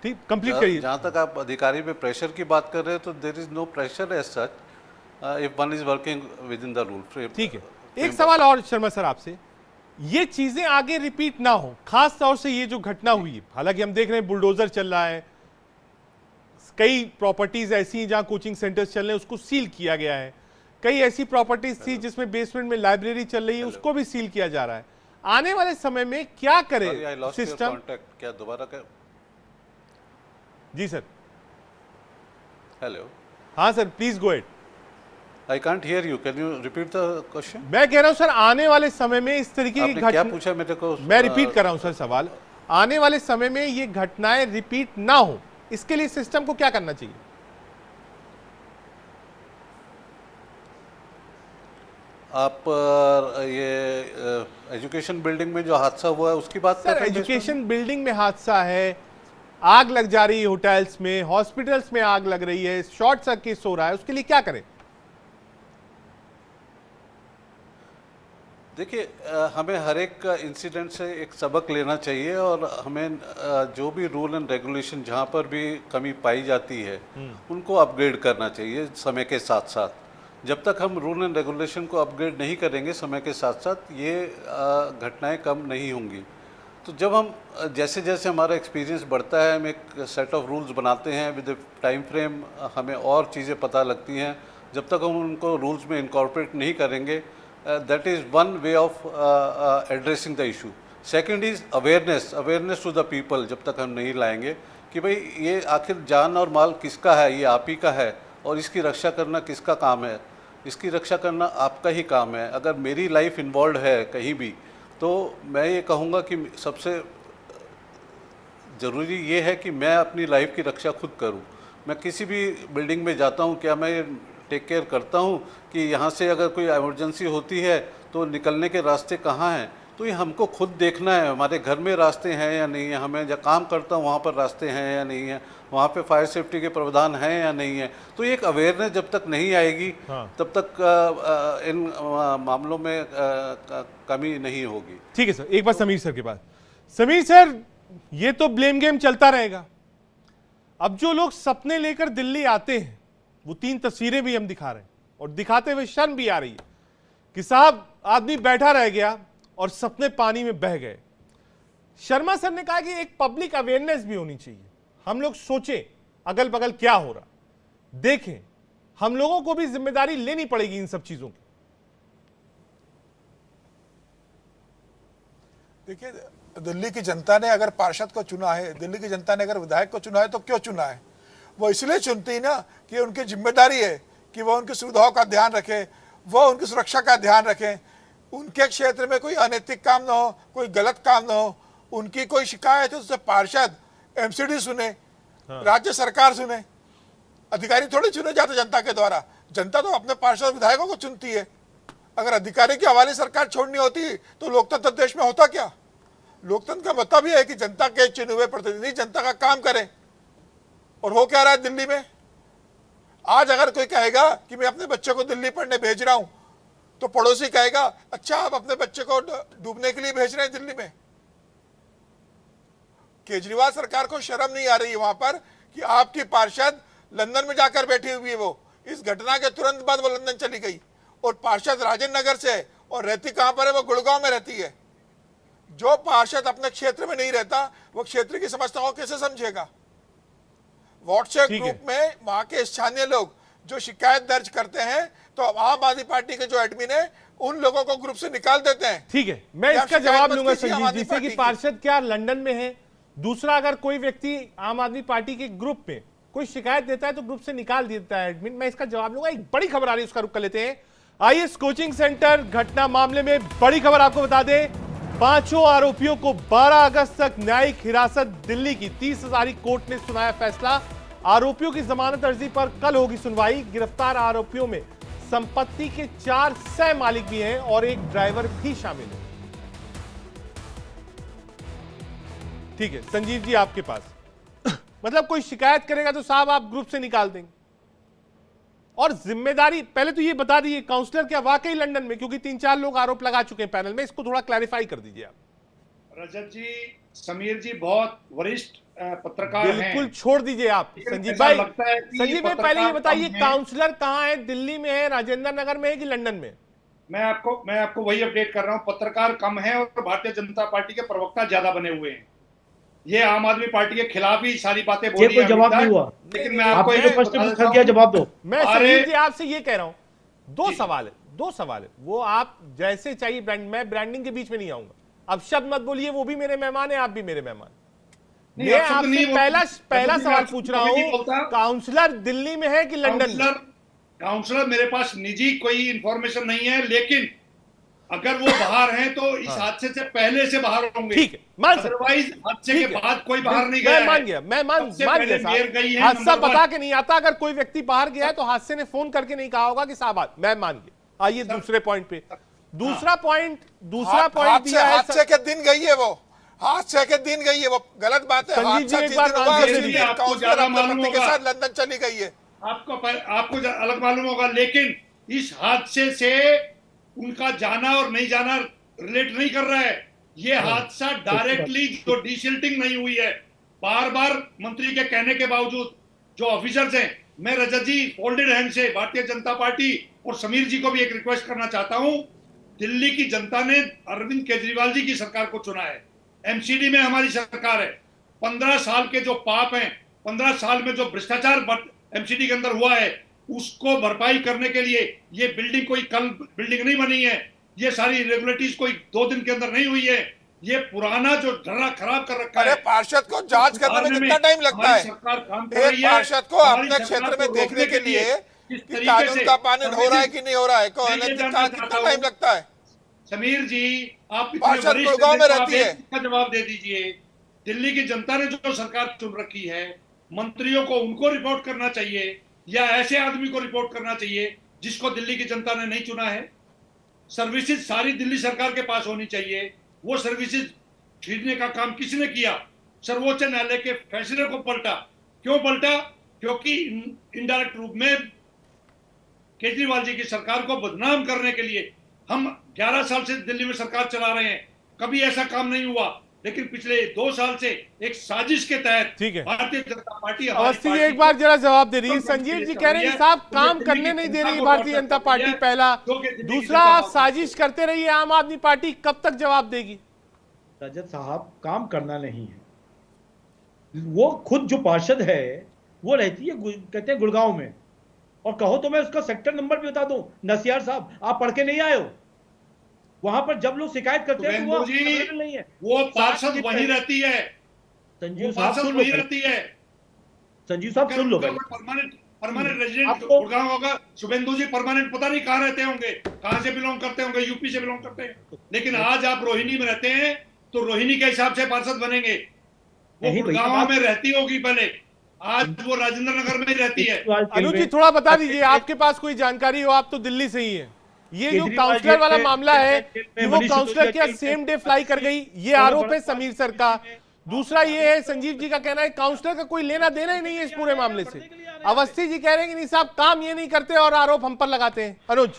A: ठीक, कंप्लीट करिए।
M: जहाँ तक आप अधिकारी पे प्रेशर की बात कर रहे हैं तो there is no pressure as such if one is working within the rule.
A: ठीक है, एक सवाल और शर्मा सर आपसे, ये चीजें आगे रिपीट ना हो, खास तौर से ये जो घटना हुई है, हालांकि हम देख रहे हैं बुलडोजर चल रहा है, कई प्रॉपर्टीज ऐसी जहां कोचिंग सेंटर्स चल रहे हैं उसको सील किया गया है, कई ऐसी प्रॉपर्टीज थी जिसमें बेसमेंट में लाइब्रेरी चल रही है उसको भी सील किया जा रहा है। आने वाले समय में क्या करे सिस्टम?
M: क्या दोबारा कर?
A: जी सर।
M: हेलो।
A: हाँ sir, please go ahead.
M: I can't hear you, can you repeat the question?
A: मैं कह रहा हूं सर, आने वाले समय में इस तरीके की घटना,
M: क्या पूछा मेरे को?
A: मैं रिपीट कर रहा हूं सर सवाल, आने वाले समय में ये घटनाएं रिपीट ना हो इसके लिए सिस्टम को क्या करना चाहिए?
M: आप ये एजुकेशन बिल्डिंग में जो हादसा हुआ है उसकी बात कर रहे हैं?
A: एजुकेशन बिल्डिंग में हादसा है, आग लग जा रही है होटल्स में, हॉस्पिटल्स में आग लग रही है, शॉर्ट सर्किट हो रहा है, उसके लिए क्या करें?
M: देखिए, हमें हर एक इंसिडेंट से एक सबक लेना चाहिए और हमें जो भी रूल एंड रेगुलेशन जहाँ पर भी कमी पाई जाती है उनको अपग्रेड करना चाहिए समय के साथ साथ। जब तक हम रूल एंड रेगुलेशन को अपग्रेड नहीं करेंगे समय के साथ साथ, ये घटनाएं कम नहीं होंगी। तो जब हम जैसे जैसे हमारा एक्सपीरियंस बढ़ता है, हम एक सेट ऑफ रूल्स बनाते हैं विद टाइम फ्रेम, हमें और चीज़ें पता लगती हैं। जब तक हम उनको रूल्स में इनकॉर्पोरेट नहीं करेंगे, that is one way of addressing the issue. Second is awareness to the people। जब तक हम नहीं लाएंगे कि भाई ये आखिर जान और माल किसका है, ये आप ही का है और इसकी रक्षा करना किसका काम है, इसकी रक्षा करना आपका ही काम है। अगर मेरी लाइफ इन्वॉल्व है कहीं भी तो मैं ये कहूँगा कि सबसे ज़रूरी ये है कि मैं अपनी लाइफ की रक्षा खुद करूँ। मैं किसी भी बिल्डिंग में जाता हूँ, क्या मैं टेक केयर करता हूँ कि यहाँ से अगर कोई इमरजेंसी होती है तो निकलने के रास्ते कहाँ हैं? तो ये हमको खुद देखना है, हमारे घर में रास्ते हैं या नहीं है, हमें जहाँ काम करता हूँ वहाँ पर रास्ते हैं या नहीं है, वहाँ पे फायर सेफ्टी के प्रावधान हैं या नहीं है। तो ये एक अवेयरनेस जब तक नहीं आएगी तब तक इन मामलों में कमी नहीं होगी।
A: ठीक है सर, एक बार समीर सर के पास। समीर सर, ये तो ब्लेम गेम चलता रहेगा। अब जो लोग सपने लेकर दिल्ली आते हैं, वो 3 तस्वीरें भी हम दिखा रहे हैं और दिखाते हुए शर्म भी आ रही है कि साहब आदमी बैठा रह गया और सपने पानी में बह गए। शर्मा सर ने कहा कि एक पब्लिक अवेयरनेस भी होनी चाहिए, हम लोग सोचें अगल बगल क्या हो रहा, देखें, हम लोगों को भी जिम्मेदारी लेनी पड़ेगी इन सब चीजों की।
I: देखिए, दिल्ली की जनता ने अगर पार्षद को चुना है, दिल्ली की जनता ने अगर विधायक को चुना है तो क्यों चुना है? वो इसलिए चुनती है ना कि उनकी जिम्मेदारी है कि वो उनकी सुविधाओं का ध्यान रखें, वो उनकी सुरक्षा का ध्यान रखें, उनके क्षेत्र में कोई अनैतिक काम ना हो, कोई गलत काम ना हो। उनकी कोई शिकायत है उससे पार्षद एमसीडी सुने, राज्य सरकार सुने, अधिकारी थोड़ी चुने जाते जनता के द्वारा। जनता तो अपने पार्षद विधायकों को चुनती है। अगर अधिकारी के हवाले सरकार छोड़नी होती तो लोकतंत्र देश में होता क्या? लोकतंत्र का मतलब यह है कि जनता के चुने हुए प्रतिनिधि जनता का काम करें। और हो क्या रहा है दिल्ली में? आज अगर कोई कहेगा कि मैं अपने बच्चे को दिल्ली पढ़ने भेज रहा हूं तो पड़ोसी कहेगा अच्छा आप अपने बच्चे को डूबने के लिए भेज रहे हैं दिल्ली में। केजरीवाल सरकार को शर्म नहीं आ रही है वहां पर कि आपकी पार्षद लंदन में जाकर बैठी हुई है। वो इस घटना के तुरंत बाद वो लंदन चली गई और पार्षद राजेंद्र नगर से है और रहती कहां पर है? वो गुड़गांव में रहती है। जो पार्षद अपने क्षेत्र में नहीं रहता वो क्षेत्र की समस्याओं कैसे समझेगा? व्हाट्सएप ग्रुप में वहां के स्थानीय लोग जो शिकायत दर्ज करते हैं तो आम आदमी पार्टी के जो एडमिन है उन लोगों को ग्रुप से निकाल देते हैं।
A: ठीक है, मैं इसका जवाब लूंगा संजीव जी से कि पार्षद क्या लंदन में है। दूसरा, अगर कोई व्यक्ति आम आदमी पार्टी के ग्रुप में कोई शिकायत देता है तो ग्रुप से निकाल देता है एडमिन। मैं इसका जवाब लूंगा। एक बड़ी खबर आ रही है, उसका रुख कर लेते हैं। आईएएस कोचिंग सेंटर घटना मामले में बड़ी खबर आपको बता दें, 5 आरोपियों को 12 अगस्त तक न्यायिक हिरासत दिल्ली की 30 हजारी कोर्ट ने सुनाया फैसला। आरोपियों की जमानत अर्जी पर कल होगी सुनवाई। गिरफ्तार आरोपियों में संपत्ति के 4 सह मालिक भी हैं और एक ड्राइवर भी शामिल है। ठीक है संजीव जी, आपके पास मतलब कोई शिकायत करेगा तो साहब आप ग्रुप से निकाल देंगे। और जिम्मेदारी पहले तो ये बता दीजिए, काउंसलर क्या वाकई लंदन में? क्योंकि 3-4 लोग आरोप लगा चुके हैं पैनल में, इसको थोड़ा क्लैरिफाई कर दीजिए आप।
G: रजत जी, समीर जी बहुत वरिष्ठ पत्रकार हैं।
A: बिल्कुल छोड़ दीजिए आप संजीव
G: ऐसा
A: भाई।
G: लगता है कि
A: संजीव भाई पहले ये
G: पत्रकार
A: बताइए,
G: कम हैं।
A: काउंसलर कहाँ है? दिल्ली में है, राजेंद्र नगर में है कि लंदन में?
G: मैं आपको वही अपडेट कर रहा हूं, पत्रकार कम है और भारतीय जनता पार्टी के प्रवक्ता ज्यादा बने हुए हैं। ये आम आदमी पार्टी के खिलाफ ही सारी बातें बोली
L: ये कोई जवाब नहीं हुआ,
G: लेकिन मैं आपको
L: आपने जो प्रश्न पूछा किया जवाब दो।
A: मैं संजीव जी आपसे ये कह रहा हूं, दो सवाल है, वो आप जैसे चाहिए मैं ब्रांडिंग के बीच में नहीं आऊंगा। अब शब्द मत बोलिए, वो भी मेरे मेहमान है, आप भी मेरे मेहमान। मैं आपसे पहला सवाल पूछ रहा हूं, काउंसलर दिल्ली में है कि लंदन में?
G: काउंसलर मेरे पास निजी कोई इंफॉर्मेशन नहीं है, लेकिन अगर वो बाहर हैं तो इस हादसे से पहले से बाहर होंगे।
A: ठीक है, मान सकते।
G: अदरवाइज हादसे के बाद कोई बाहर नहीं
A: मैं
G: गया।
A: मान गया साहब। हादसा बता के नहीं आता, अगर कोई व्यक्ति बाहर गया है तो हादसे ने फोन करके नहीं कहा होगा कि साहब मैं मान गया। आइए दूसरे पॉइंट पे। दूसरा पॉइंट दिया है,
I: हादसे के दिन गई है वो, हादसे के दिन गई है वो, गलत बात है।
A: संजीव जी एक बार
I: काउंसलर अपने पति के साथ लंदन चली गई है।
G: आपको अलग मालूम होगा, लेकिन इस हादसे से उनका जाना और नहीं जाना रिलेट नहीं कर रहा है। ये हादसा डायरेक्टली जो डिसिल्टिंग नहीं हुई है, बार बार मंत्री के कहने के बावजूद जो ऑफिसर्स हैं, मैं रजत जी फोल्डेड हैंड से भारतीय जनता पार्टी और समीर जी को भी एक रिक्वेस्ट करना चाहता हूं। दिल्ली की जनता ने अरविंद केजरीवाल जी की सरकार को चुना है, एमसीडी में हमारी सरकार है। 15 साल के जो पाप हैं, 15 साल में जो भ्रष्टाचार एमसीडी के अंदर हुआ है, उसको भरपाई करने के लिए ये बिल्डिंग कोई कल बिल्डिंग नहीं बनी है, ये सारी रेगुलेटरीज कोई 2 दिन के अंदर नहीं हुई है। ये पुराना जो ढर्रा खराब कर रखा है।
I: पार्षद को जांच करने में कितना टाइम लगता है? एक पार्षद को अपने क्षेत्र में देखने के लिए कि कानून का पालन हो रहा है कि नहीं हो रहा है, कितना टाइम लगता है?
G: समीर जी, आप
I: पार्षद गुड़गांव में रहती है,
G: इसका जवाब दे दीजिए। दिल्ली की जनता ने जो सरकार चुन रखी है, मंत्रियों को उनको रिपोर्ट करना चाहिए या ऐसे आदमी को रिपोर्ट करना चाहिए जिसको दिल्ली की जनता ने नहीं चुना है? सर्विसेज सारी दिल्ली सरकार के पास होनी चाहिए। वो सर्विसेज छीनने का काम किसने किया? सर्वोच्च न्यायालय के फैसले को पलटा। क्यों पलटा? क्योंकि इनडायरेक्ट रूप में केजरीवाल जी की सरकार को बदनाम करने के लिए हम 11 साल से दिल्ली में सरकार चला रहे हैं, कभी ऐसा काम नहीं हुआ। लेकिन पिछले 2 साल से एक साजिश के तहत भारतीय जनता पार्टी
A: अवस्थी जी एक बार जरा जवाब दे रही है। संजीव जी कह रहे हैं साहब काम करने नहीं दे रही भारतीय जनता पार्टी, पहला। दूसरा, आप साजिश करते रहिए, आम आदमी पार्टी कब तक जवाब देगी?
L: रजत साहब, काम करना नहीं है। वो खुद जो पार्षद है वो रहती है कहते हैं गुड़गांव में, और कहो तो मैं उसका सेक्टर नंबर भी बता दूं। नसियार साहब, आप पढ़ के नहीं आए हो? वहां पर जब लोग शिकायत करते हैं तो वो नहीं है,
G: वो पार्षद वहीं रहती है।
L: संजीव साहब सुन लो,
G: वहीं रहती है।
L: संजीव साहब सुन लो,
G: परमानेंट रेजिडेंट गुड़गांव होगा। शुभेंदु जी परमानेंट पता नहीं कहाँ रहते होंगे, कहाँ से बिलोंग करते होंगे, यूपी से बिलोंग करते हैं। लेकिन आज आप रोहिणी में रहते हैं तो रोहिणी के हिसाब से पार्षद बनेंगे। वो गुड़गांव में रहती होगी पहले, आज वो राजेंद्र नगर में ही रहती है।
A: अनुज जी थोड़ा बता दीजिए, आपके पास कोई जानकारी हो, आप तो दिल्ली से ही हैं। ये जो काउंसलर वाला मामला है कि वो काउंसलर क्या सेम डे फ्लाई कर गई, ये आरोप है समीर सर का। दूसरा ये है, संजीव जी का कहना है काउंसलर का कोई लेना देना ही नहीं है इस पूरे मामले से। अवस्थी जी कह रहे हैं कि नहीं साहब काम ये नहीं करते और आरोप हम पर लगाते हैं। अनुज,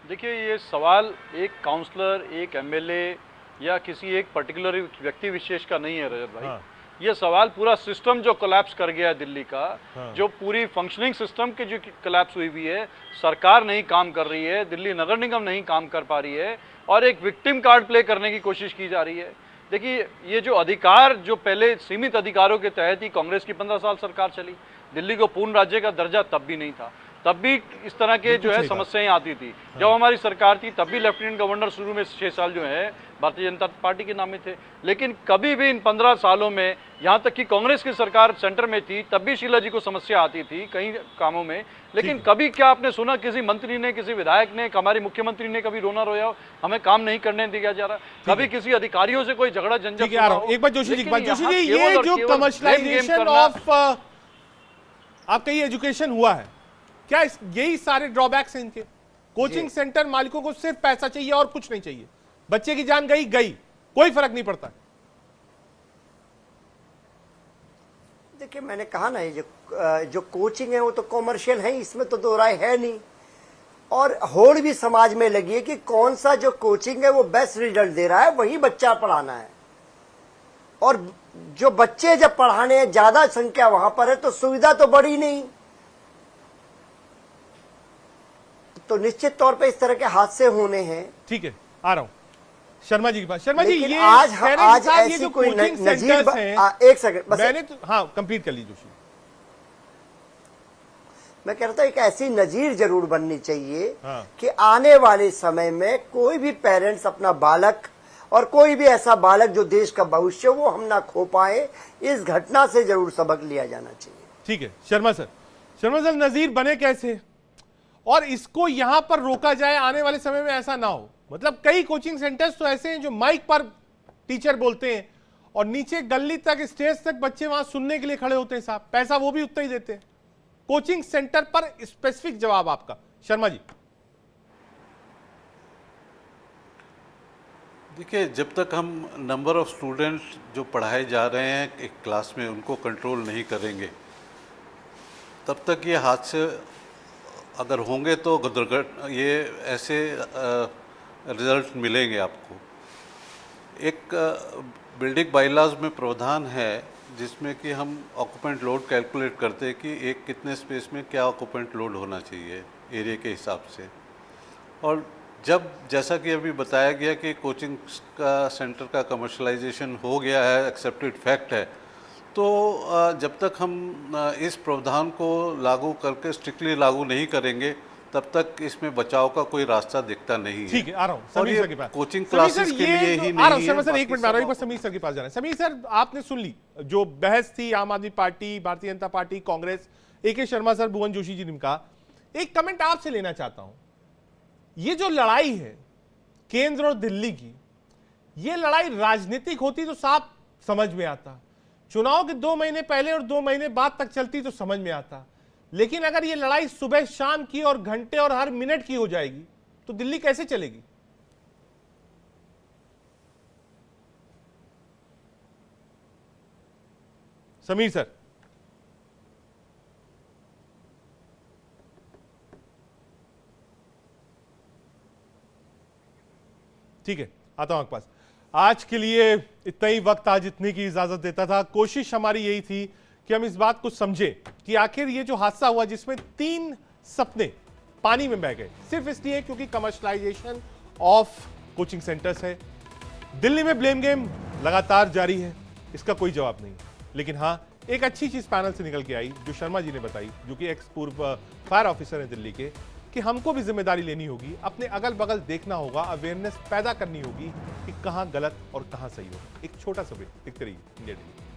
K: देखिए ये सवाल एक काउंसलर, एक एमएलए या किसी एक पर्टिकुलर व्यक्ति विशेष का नहीं है रजत भाई। ये सवाल पूरा सिस्टम जो कोलैप्स कर गया है दिल्ली का, जो पूरी फंक्शनिंग सिस्टम की जो कोलैप्स हुई हुई है, सरकार नहीं काम कर रही है, दिल्ली नगर निगम नहीं काम कर पा रही है और एक विक्टिम कार्ड प्ले करने की कोशिश की जा रही है। देखिए ये जो अधिकार जो पहले सीमित अधिकारों के तहत ही कांग्रेस की 15 साल सरकार चली, दिल्ली को पूर्ण राज्य का दर्जा तब भी नहीं था, तब भी इस तरह के जो है समस्याएं आती थी। जब हमारी सरकार थी तब भी लेफ्टिनेंट गवर्नर शुरू में 6 साल जो है भारतीय जनता पार्टी के नामे थे, लेकिन कभी भी इन 15 सालों में, यहाँ तक कि कांग्रेस की सरकार सेंटर में थी तब भी शीला जी को समस्या आती थी कई कामों में, लेकिन कभी क्या आपने सुना किसी मंत्री ने, किसी विधायक ने, हमारी मुख्यमंत्री ने कभी रोना रोया हो हमें काम नहीं करने दिया जा रहा, कभी किसी अधिकारियों से कोई झगड़ा झंझट?
A: एक बार जोशी जी, ये जो कमर्शियलाइजेशन ऑफ आपका ये एजुकेशन हुआ है, क्या यही सारे ड्रॉबैक्स हैं इनके? कोचिंग सेंटर मालिकों को सिर्फ पैसा चाहिए और कुछ नहीं चाहिए, बच्चे की जान गई गई, कोई फर्क नहीं पड़ता।
J: देखिए मैंने कहा ना, ये जो कोचिंग है वो तो कॉमर्शियल है, इसमें तो दो राय है नहीं। और होड़ भी समाज में लगी है कि कौन सा जो कोचिंग है वो बेस्ट रिजल्ट दे रहा है, वही बच्चा पढ़ाना है। और जो बच्चे जब पढ़ाने ज्यादा संख्या वहां पर है तो सुविधा तो बढ़ी नहीं, तो निश्चित तौर पे इस तरह के हादसे होने हैं।
A: ठीक है, आ रहा हूं शर्मा जी के पास। शर्मा जी, ये
J: आज
A: ये
J: ऐसी
A: जो
J: कोई
A: कोचिंग
J: नजीर
A: सेंटर्स हैं,
J: एक सेकंड बस,
A: मैंने तो हाँ कंप्लीट कर ली जोशी।
J: मैं कह रहा था एक ऐसी नजीर जरूर बननी चाहिए
A: हाँ।
J: कि आने वाले समय में कोई भी पेरेंट्स अपना बालक और कोई भी ऐसा बालक जो देश का भविष्य वो हम ना खो पाए, इस घटना से जरूर सबक लिया जाना चाहिए।
A: ठीक है शर्मा सर नजीर बने कैसे और इसको यहां पर रोका जाए, आने वाले समय में ऐसा ना हो। मतलब कई कोचिंग सेंटर्स तो ऐसे हैं जो माइक पर टीचर बोलते हैं और नीचे गली तक, स्टेज तक बच्चे वहां सुनने के लिए खड़े होते हैं साहब, पैसा वो भी उतना ही देते हैं। कोचिंग सेंटर पर स्पेसिफिक जवाब आपका शर्मा जी।
M: देखिए, जब तक हम नंबर ऑफ स्टूडेंट्स जो पढ़ाए जा रहे हैं एक क्लास में उनको कंट्रोल नहीं करेंगे, तब तक ये हादसे अगर होंगे तो ये ऐसे रिजल्ट मिलेंगे आपको। एक बिल्डिंग बाइलॉज में प्रावधान है जिसमें कि हम ऑक्यूपेंट लोड कैलकुलेट करते हैं कि एक कितने स्पेस में क्या ऑक्यूपेंट लोड होना चाहिए एरिया के हिसाब से। और जब जैसा कि अभी बताया गया कि कोचिंग का सेंटर का कमर्शलाइजेशन हो गया है, एक्सेप्टेड फैक्ट है, तो जब तक हम इस प्रावधान को लागू करके स्ट्रिक्टली लागू नहीं करेंगे तब तक इसमें बचाव का कोई रास्ता दिखता नहीं है।
A: ठीक है, आ रहा हूं
M: और
A: समीर सर के पास।
M: कोचिंग क्लासेस के लिए ही नहीं है।
A: शर्मा सर एक मिनट में आ रहा हूं, समीर सर के पास जाना है। समीर सर, आपने सुन ली जो बहस थी आम आदमी party, Bharatiya Janata party, Congress, AK Sharma sir, Bhuvan Joshi ji ने कहा। एक कमेंट आपसे लेना चाहता हूं। ये जो लड़ाई है केंद्र और दिल्ली की, ये लड़ाई राजनीतिक होती तो साफ समझ में आता, चुनाव के 2 महीने पहले और 2 महीने बाद तक चलती तो समझ में आता। लेकिन अगर ये लड़ाई सुबह शाम की और घंटे और हर मिनट की हो जाएगी तो दिल्ली कैसे चलेगी? समीर सर। ठीक है, आता हूं आपके पास। आज के लिए इतना ही वक्त आज इतने की इजाजत देता था। कोशिश हमारी यही थी कि हम इस बात को समझें कि आखिर ये जो हादसा हुआ जिसमें 3 सपने पानी में बह गए, सिर्फ इसलिए क्योंकि कमर्शलाइजेशन ऑफ कोचिंग सेंटर्स है। दिल्ली में ब्लेम गेम लगातार जारी है, इसका कोई जवाब नहीं। लेकिन हाँ, एक अच्छी चीज पैनल से निकल के आई जो शर्मा जी ने बताई, जो कि एक्स पूर्व फायर ऑफिसर हैं दिल्ली के, कि हमको भी जिम्मेदारी लेनी होगी, अपने अगल बगल देखना होगा, अवेयरनेस पैदा करनी होगी कि कहां गलत और कहां सही हो। एक छोटा सा ब्रेक, देखते रहिए इंडिया टीवी।